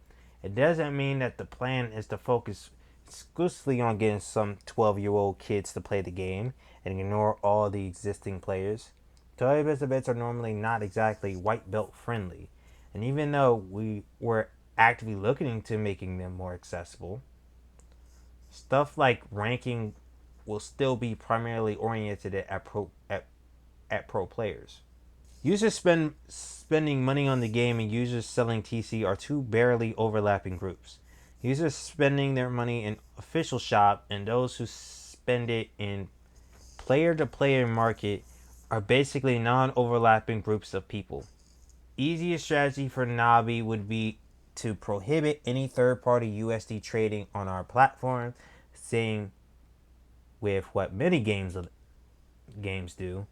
It doesn't mean that the plan is to focus exclusively on getting some 12-year-old kids to play the game and ignore all the existing players. Toribash events are normally not exactly white belt friendly, and even though we were actively looking into making them more accessible, stuff like ranking will still be primarily oriented at pro players. Users spending money on the game and users selling TC are two barely overlapping groups. Users spending their money in official shop and those who spend it in player to player market are basically non-overlapping groups of people. Easiest strategy for Nabi would be to prohibit any third-party USD trading on our platform, saying with what many games do.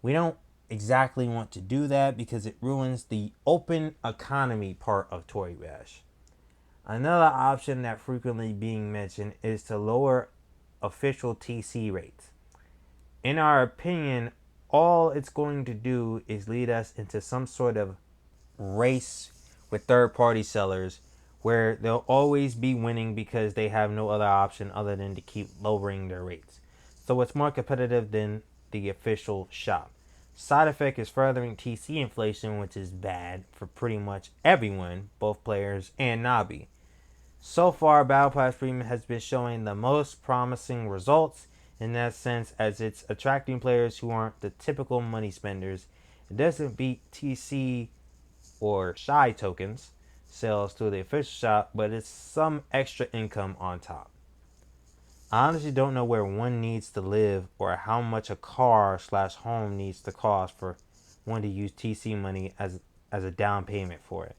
We don't exactly want to do that because it ruins the open economy part of Toribash. Another option that frequently being mentioned is to lower official TC rates. In our opinion, all it's going to do is lead us into some sort of race with third party sellers where they'll always be winning because they have no other option other than to keep lowering their rates. So it's more competitive than the official shop. Side effect is furthering TC inflation, which is bad for pretty much everyone, both players and Nabi. So far, Battle Pass Premium has been showing the most promising results in that sense, as it's attracting players who aren't the typical money spenders. It doesn't beat TC or shy tokens sales through the official shop, but it's some extra income on top. I honestly don't know where one needs to live or how much a car slash home needs to cost for one to use TC money as a down payment for it.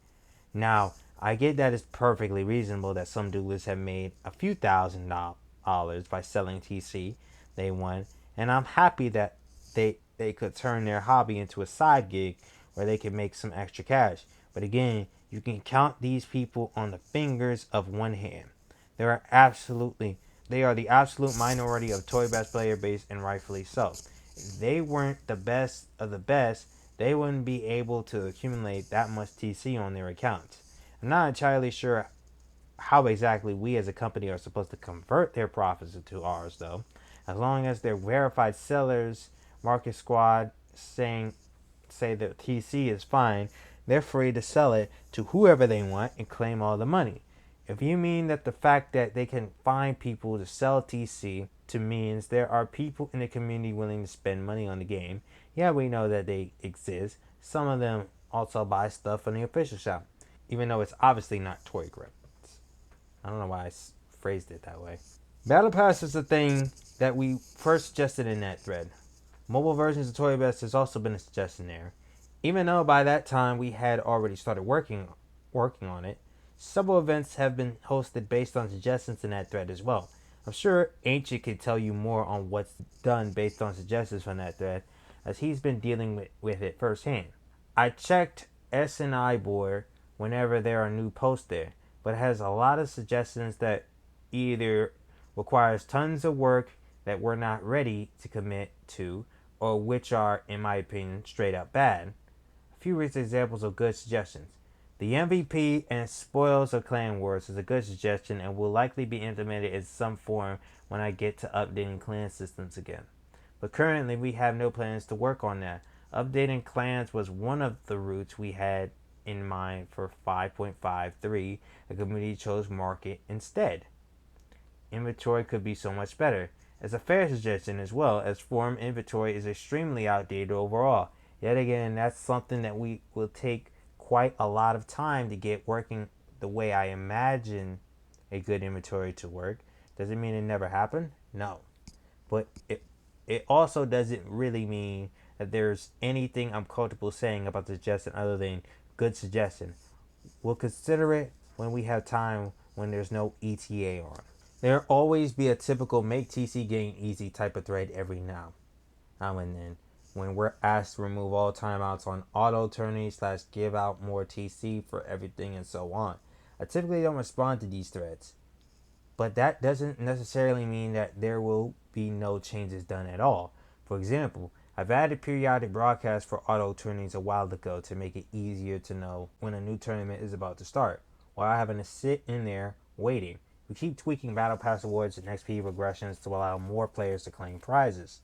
Now, I get that it's perfectly reasonable that some duelists have made a few $1,000s by selling TC they won, and I'm happy that they could turn their hobby into a side gig where they can make some extra cash. But again, you can count these people on the fingers of one hand. They are absolutely they are the absolute minority of Toribash player base, and rightfully so. If they weren't the best of the best, they wouldn't be able to accumulate that much TC on their accounts. I'm not entirely sure how exactly we as a company are supposed to convert their profits into ours, though. As long as they're verified sellers, Market Squad say that TC is fine, they're free to sell it to whoever they want and claim all the money. If you mean that the fact that they can find people to sell TC to means there are people in the community willing to spend money on the game, yeah, we know that they exist. Some of them also buy stuff from the official shop, even though it's obviously not toy grip. I don't know why I phrased it that way. Battle Pass is the thing that we first suggested in that thread. Mobile versions of Toribash has also been a suggestion there. Even though by that time we had already started working on it, several events have been hosted based on suggestions in that thread as well. I'm sure Ancient could tell you more on what's done based on suggestions from that thread, as he's been dealing with it firsthand. I checked S&I board whenever there are new posts there, but it has a lot of suggestions that either requires tons of work that we're not ready to commit to, or which are, in my opinion, straight up bad. A few recent examples of good suggestions. The MVP and Spoils of Clan Wars is a good suggestion and will likely be implemented in some form when I get to updating clan systems again. But currently we have no plans to work on that. Updating clans was one of the routes we had in mind for 5.53. The community chose market instead. Inventory could be so much better. It's a fair suggestion as well, as forum inventory is extremely outdated overall. Yet again, that's something that we will take quite a lot of time to get working the way I imagine a good inventory to work. Does it mean it never happened? No. But it also doesn't really mean that there's anything I'm comfortable saying about the suggestion other than good suggestion. We'll consider it when we have time, when there's no ETA on. There'll always be a typical make TC gain easy type of thread every now and then, when we're asked to remove all timeouts on auto tourney / give out more TC for everything and so on. I typically don't respond to these threads, but that doesn't necessarily mean that there will be no changes done at all. For example, I've added periodic broadcasts for auto tournaments a while ago to make it easier to know when a new tournament is about to start, while having to sit in there waiting. We keep tweaking Battle Pass awards and XP regressions to allow more players to claim prizes.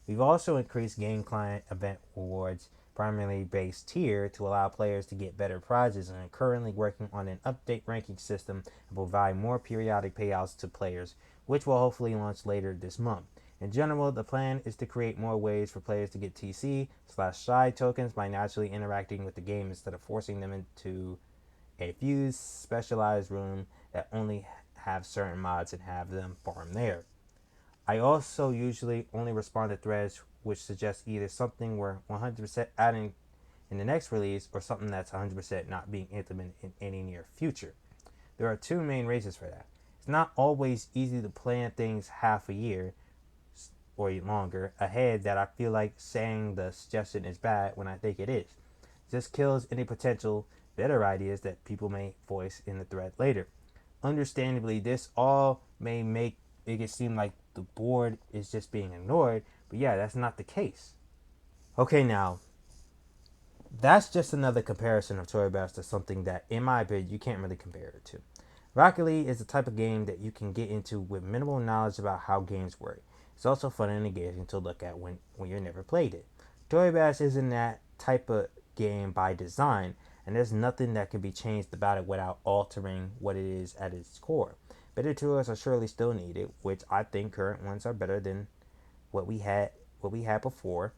We've also increased game client event rewards, primarily based tier, to allow players to get better prizes, and are currently working on an update ranking system and provide more periodic payouts to players, which will hopefully launch later this month. In general, the plan is to create more ways for players to get TC/shy tokens by naturally interacting with the game instead of forcing them into a few specialized rooms that only have certain mods and have them farm there. I also usually only respond to threads which suggest either something we're 100% adding in the next release or something that's 100% not being implemented in any near future. There are two main reasons for that. It's not always easy to plan things half a year or longer ahead that I feel like saying the suggestion is bad when I think it is. It just kills any potential better ideas that people may voice in the thread later. Understandably, this all may make it seem like the board is just being ignored, but yeah, that's not the case. Okay, now, that's just another comparison of Toribash to something that, in my opinion, you can't really compare it to. Rocket League is the type of game that you can get into with minimal knowledge about how games work. It's also fun and engaging to look at when you've never played it. Toribash isn't that type of game by design, and there's nothing that can be changed about it without altering what it is at its core. Better tools are surely still needed, which I think current ones are better than what we had before.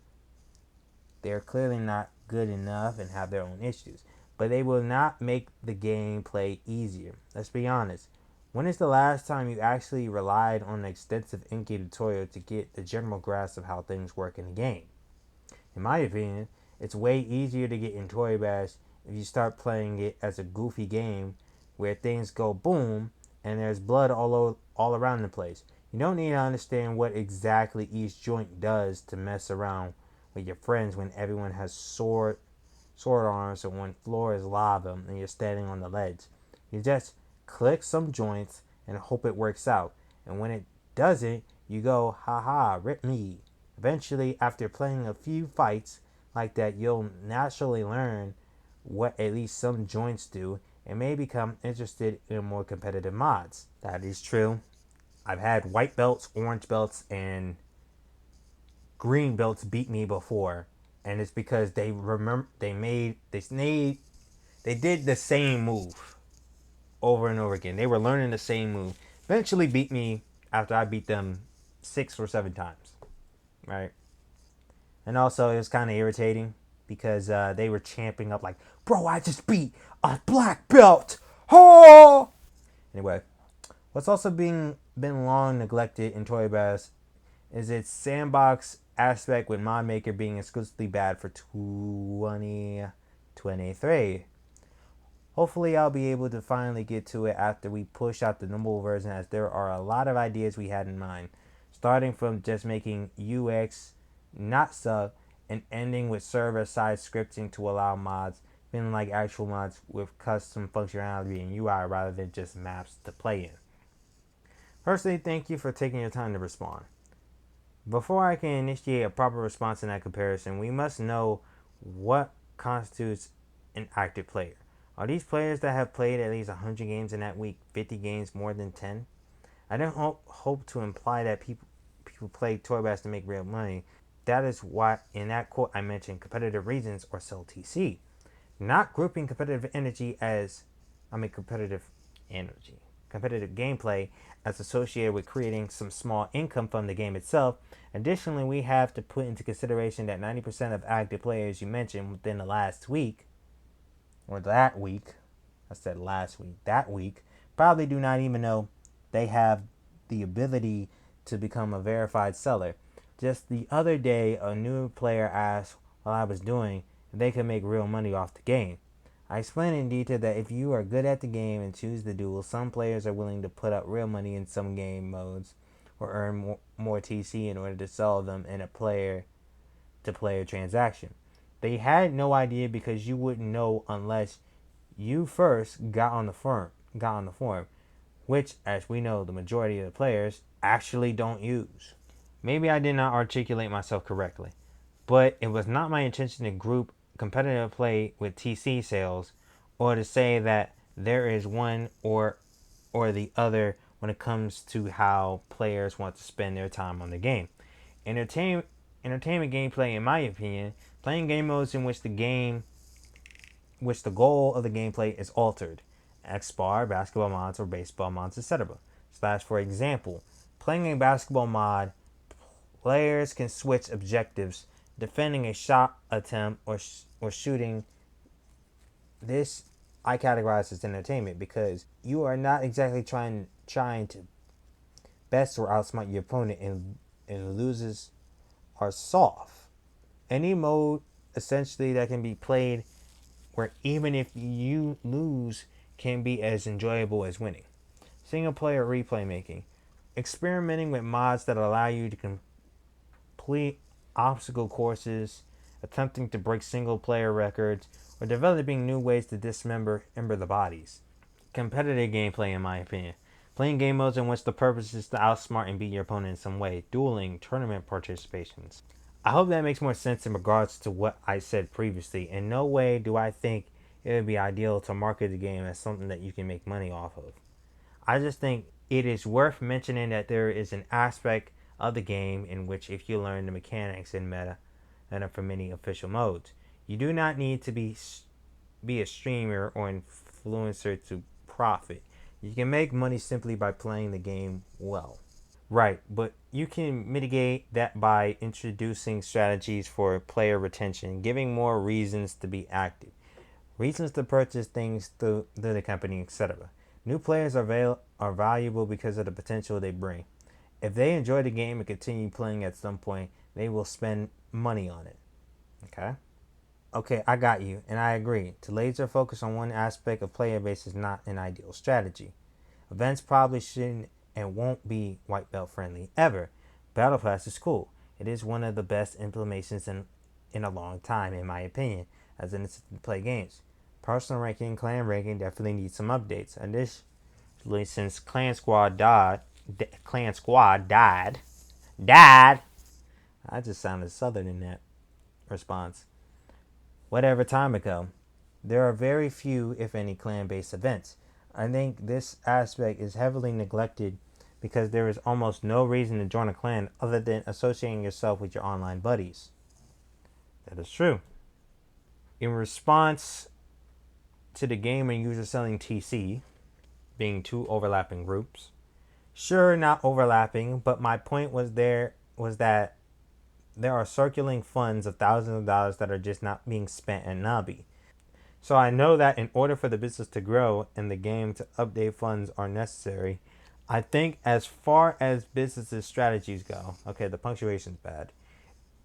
They're clearly not good enough and have their own issues, but they will not make the gameplay easier. Let's be honest. When is the last time you actually relied on an extensive in-game tutorial to get the general grasp of how things work in the game? In my opinion, it's way easier to get in Toribash if you start playing it as a goofy game where things go boom and there's blood all around the place. You don't need to understand what exactly each joint does to mess around with your friends when everyone has sword arms and one floor is lava and you're standing on the ledge. You just click some joints and hope it works out. And when it doesn't, you go, haha, rip me. Eventually, after playing a few fights like that, you'll naturally learn what at least some joints do and may become interested in more competitive mods. That is true. I've had white belts, orange belts, and green belts beat me before, and it's because they did the same move over and over again. They were learning the same move. Eventually beat me after I beat them 6 or 7 times, right? And also it was kind of irritating because they were champing up like, "Bro, I just beat a black belt!" Oh! Anyway, what's also been long neglected in Toy Bass is its sandbox aspect, with mod maker being exclusively bad for 2023. Hopefully I'll be able to finally get to it after we push out the normal version, as there are a lot of ideas we had in mind, starting from just making UX not suck and ending with server side scripting to allow mods, feeling like actual mods with custom functionality and UI rather than just maps to play in. Personally, thank you for taking your time to respond. Before I can initiate a proper response in that comparison, we must know what constitutes an active player. Are these players that have played at least 100 games in that week, 50 games more than 10? I don't hope to imply that people play Toy Bass to make real money. That is why in that quote I mentioned competitive reasons or sell TC. Not grouping competitive energy, competitive gameplay as associated with creating some small income from the game itself. Additionally, we have to put into consideration that 90% of active players you mentioned within the last week, or that week, I said last week, that week, probably do not even know they have the ability to become a verified seller. Just the other day, a new player asked what I was doing if they could make real money off the game. I explained in detail that if you are good at the game and choose the duel, some players are willing to put up real money in some game modes or earn more TC in order to sell them in a player-to-player transaction. They had no idea because you wouldn't know unless you first got on the firm. got on the forum, which, as we know, the majority of the players actually don't use. Maybe I did not articulate myself correctly, but it was not my intention to group competitive play with TC sales or to say that there is one or the other when it comes to how players want to spend their time on the game. Entertain, Entertainment gameplay, in my opinion, playing game modes in which the goal of the gameplay is altered. X-bar, basketball mods, or baseball mods, etc. Slash, for example, playing a basketball mod, players can switch objectives, defending a shot attempt or shooting. This I categorize as entertainment because you are not exactly trying to best or outsmart your opponent, and loses are soft. Any mode essentially that can be played where even if you lose can be as enjoyable as winning. Single player replay making. Experimenting with mods that allow you to complete obstacle courses, attempting to break single player records, or developing new ways to dismember the bodies. Competitive gameplay, in my opinion. Playing game modes in which the purpose is to outsmart and beat your opponent in some way. Dueling, tournament participations. I hope that makes more sense in regards to what I said previously. In no way do I think it would be ideal to market the game as something that you can make money off of. I just think it is worth mentioning that there is an aspect of the game in which if you learn the mechanics in meta and for many official modes, you do not need to be a streamer or influencer to profit. You can make money simply by playing the game well. Right, but you can mitigate that by introducing strategies for player retention, giving more reasons to be active, reasons to purchase things through the company, etc. New players are valuable because of the potential they bring. If they enjoy the game and continue playing at some point, they will spend money on it. Okay? Okay, I got you, and I agree. To laser focus on one aspect of player base is not an ideal strategy. Events probably shouldn't and won't be white belt friendly ever. Battle Pass is cool. It is one of the best implementations in a long time, in my opinion, as an incentive to play games. Personal ranking and clan ranking definitely needs some updates. Additionally, since Clan Squad died. I just sounded southern in that response. Whatever time ago, there are very few, if any, clan-based events. I think this aspect is heavily neglected because there is almost no reason to join a clan other than associating yourself with your online buddies. That is true. In response to the game and user selling TC being two overlapping groups, sure, not overlapping, but my point was that there are circulating funds of thousands of dollars that are just not being spent at Nabi. So I know that in order for the business to grow and the game to update funds are necessary, I think as far as businesses strategies go, okay, the punctuation's bad.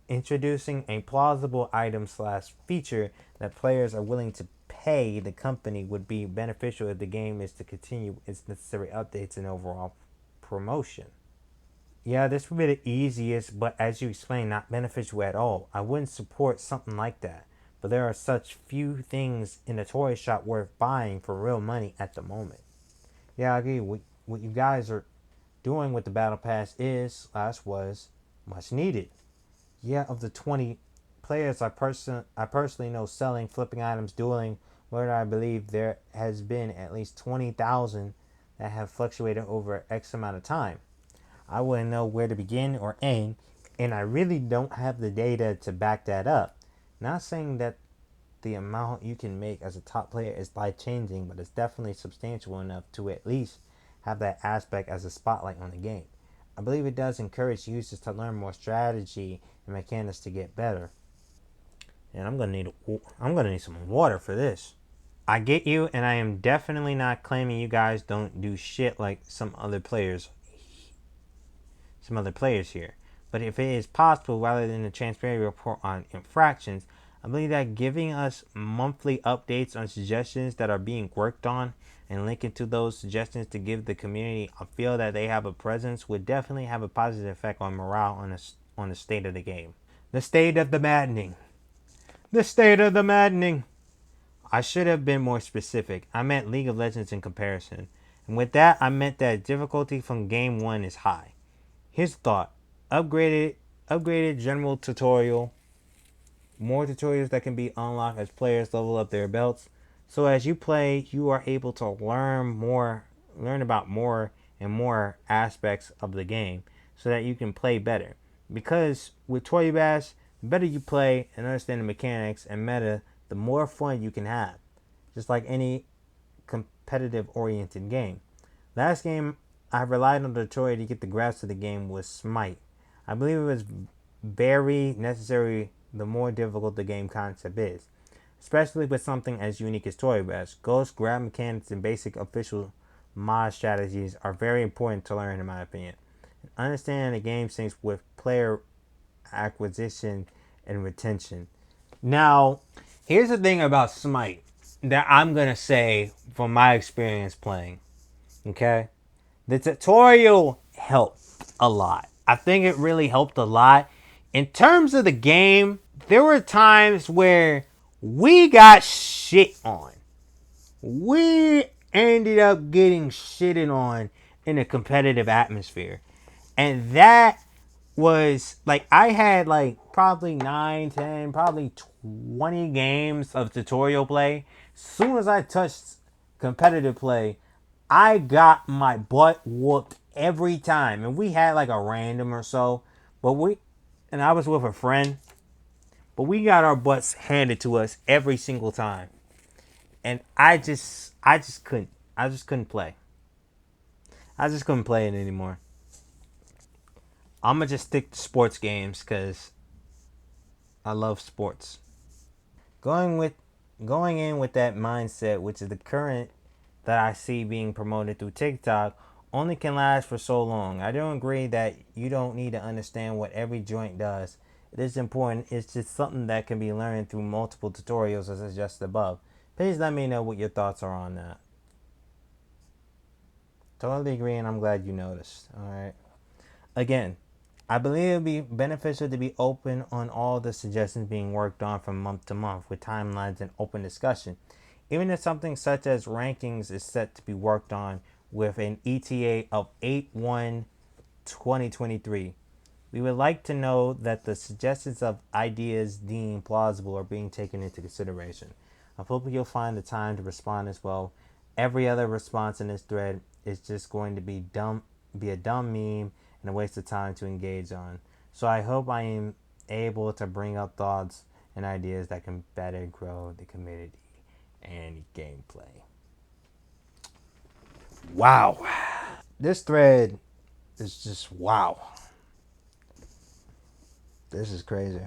Introducing a plausible item slash feature that players are willing to pay the company would be beneficial if the game is to continue its necessary updates and overall promotion. Yeah, this would be the easiest, but as you explained, not beneficial at all. I wouldn't support something like that. But there are such few things in the toy shop worth buying for real money at the moment. Yeah, I agree. What you guys are doing with the Battle Pass is, slash was, much needed. Yeah, of the 20 players I personally know selling, flipping items, dueling, where I believe there has been at least 20,000 that have fluctuated over X amount of time. I wouldn't know where to begin or end, and I really don't have the data to back that up. Not saying that the amount you can make as a top player is life changing, but it's definitely substantial enough to at least have that aspect as a spotlight on the game. I believe it does encourage users to learn more strategy and mechanics to get better. And I'm gonna need some water for this. I get you, and I am definitely not claiming you guys don't do shit like some other players here. But if it is possible, rather than a transparent report on infractions, I believe that giving us monthly updates on suggestions that are being worked on and linking to those suggestions to give the community a feel that they have a presence would definitely have a positive effect on morale on the state of the game. The state of the maddening. The state of the maddening. I should have been more specific. I meant League of Legends in comparison. And with that, I meant that difficulty from game 1 is high. Here's the thought. Upgraded upgraded general tutorial, more tutorials that can be unlocked as players level up their belts. So as you play, you are able to learn about more and more aspects of the game so that you can play better. Because with Toribash, the better you play and understand the mechanics and meta, the more fun you can have. Just like any competitive oriented game. Last game I relied on the tutorial to get the grasp of the game was Smite. I believe it was very necessary the more difficult the game concept is, especially with something as unique as Toribash. Ghost grab mechanics and basic official mod strategies are very important to learn in my opinion. Understanding the game syncs with player acquisition and retention. Now, here's the thing about Smite that I'm gonna say from my experience playing. Okay, the tutorial helped a lot. I think it really helped a lot. In terms of the game, there were times where we got shit on. We ended up getting shitted on in a competitive atmosphere. And that was like, I had like probably 9, 10, probably 20 games of tutorial play. As soon as I touched competitive play, I got my butt whooped every time. And we had like a random or so, and I was with a friend, but we got our butts handed to us every single time. And I just couldn't play. I just couldn't play it anymore. I'm gonna just stick to sports games because I love sports. Going with going in with that mindset, which is the current that I see being promoted through TikTok, only can last for so long. I don't agree that you don't need to understand what every joint does. It is important. It's just something that can be learned through multiple tutorials as suggested above. Please let me know what your thoughts are on that. Totally agree, and I'm glad you noticed. All right. Again, I believe it would be beneficial to be open on all the suggestions being worked on from month to month with timelines and open discussion. Even if something such as rankings is set to be worked on with an ETA of 8/1 2023, we would like to know that the suggestions of ideas deemed plausible are being taken into consideration. I hope you'll find the time to respond as well. Every other response in this thread is just going to be a dumb meme and a waste of time to engage on. So I hope I am able to bring up thoughts and ideas that can better grow the community and gameplay. Wow. This thread is just wow. This is crazy.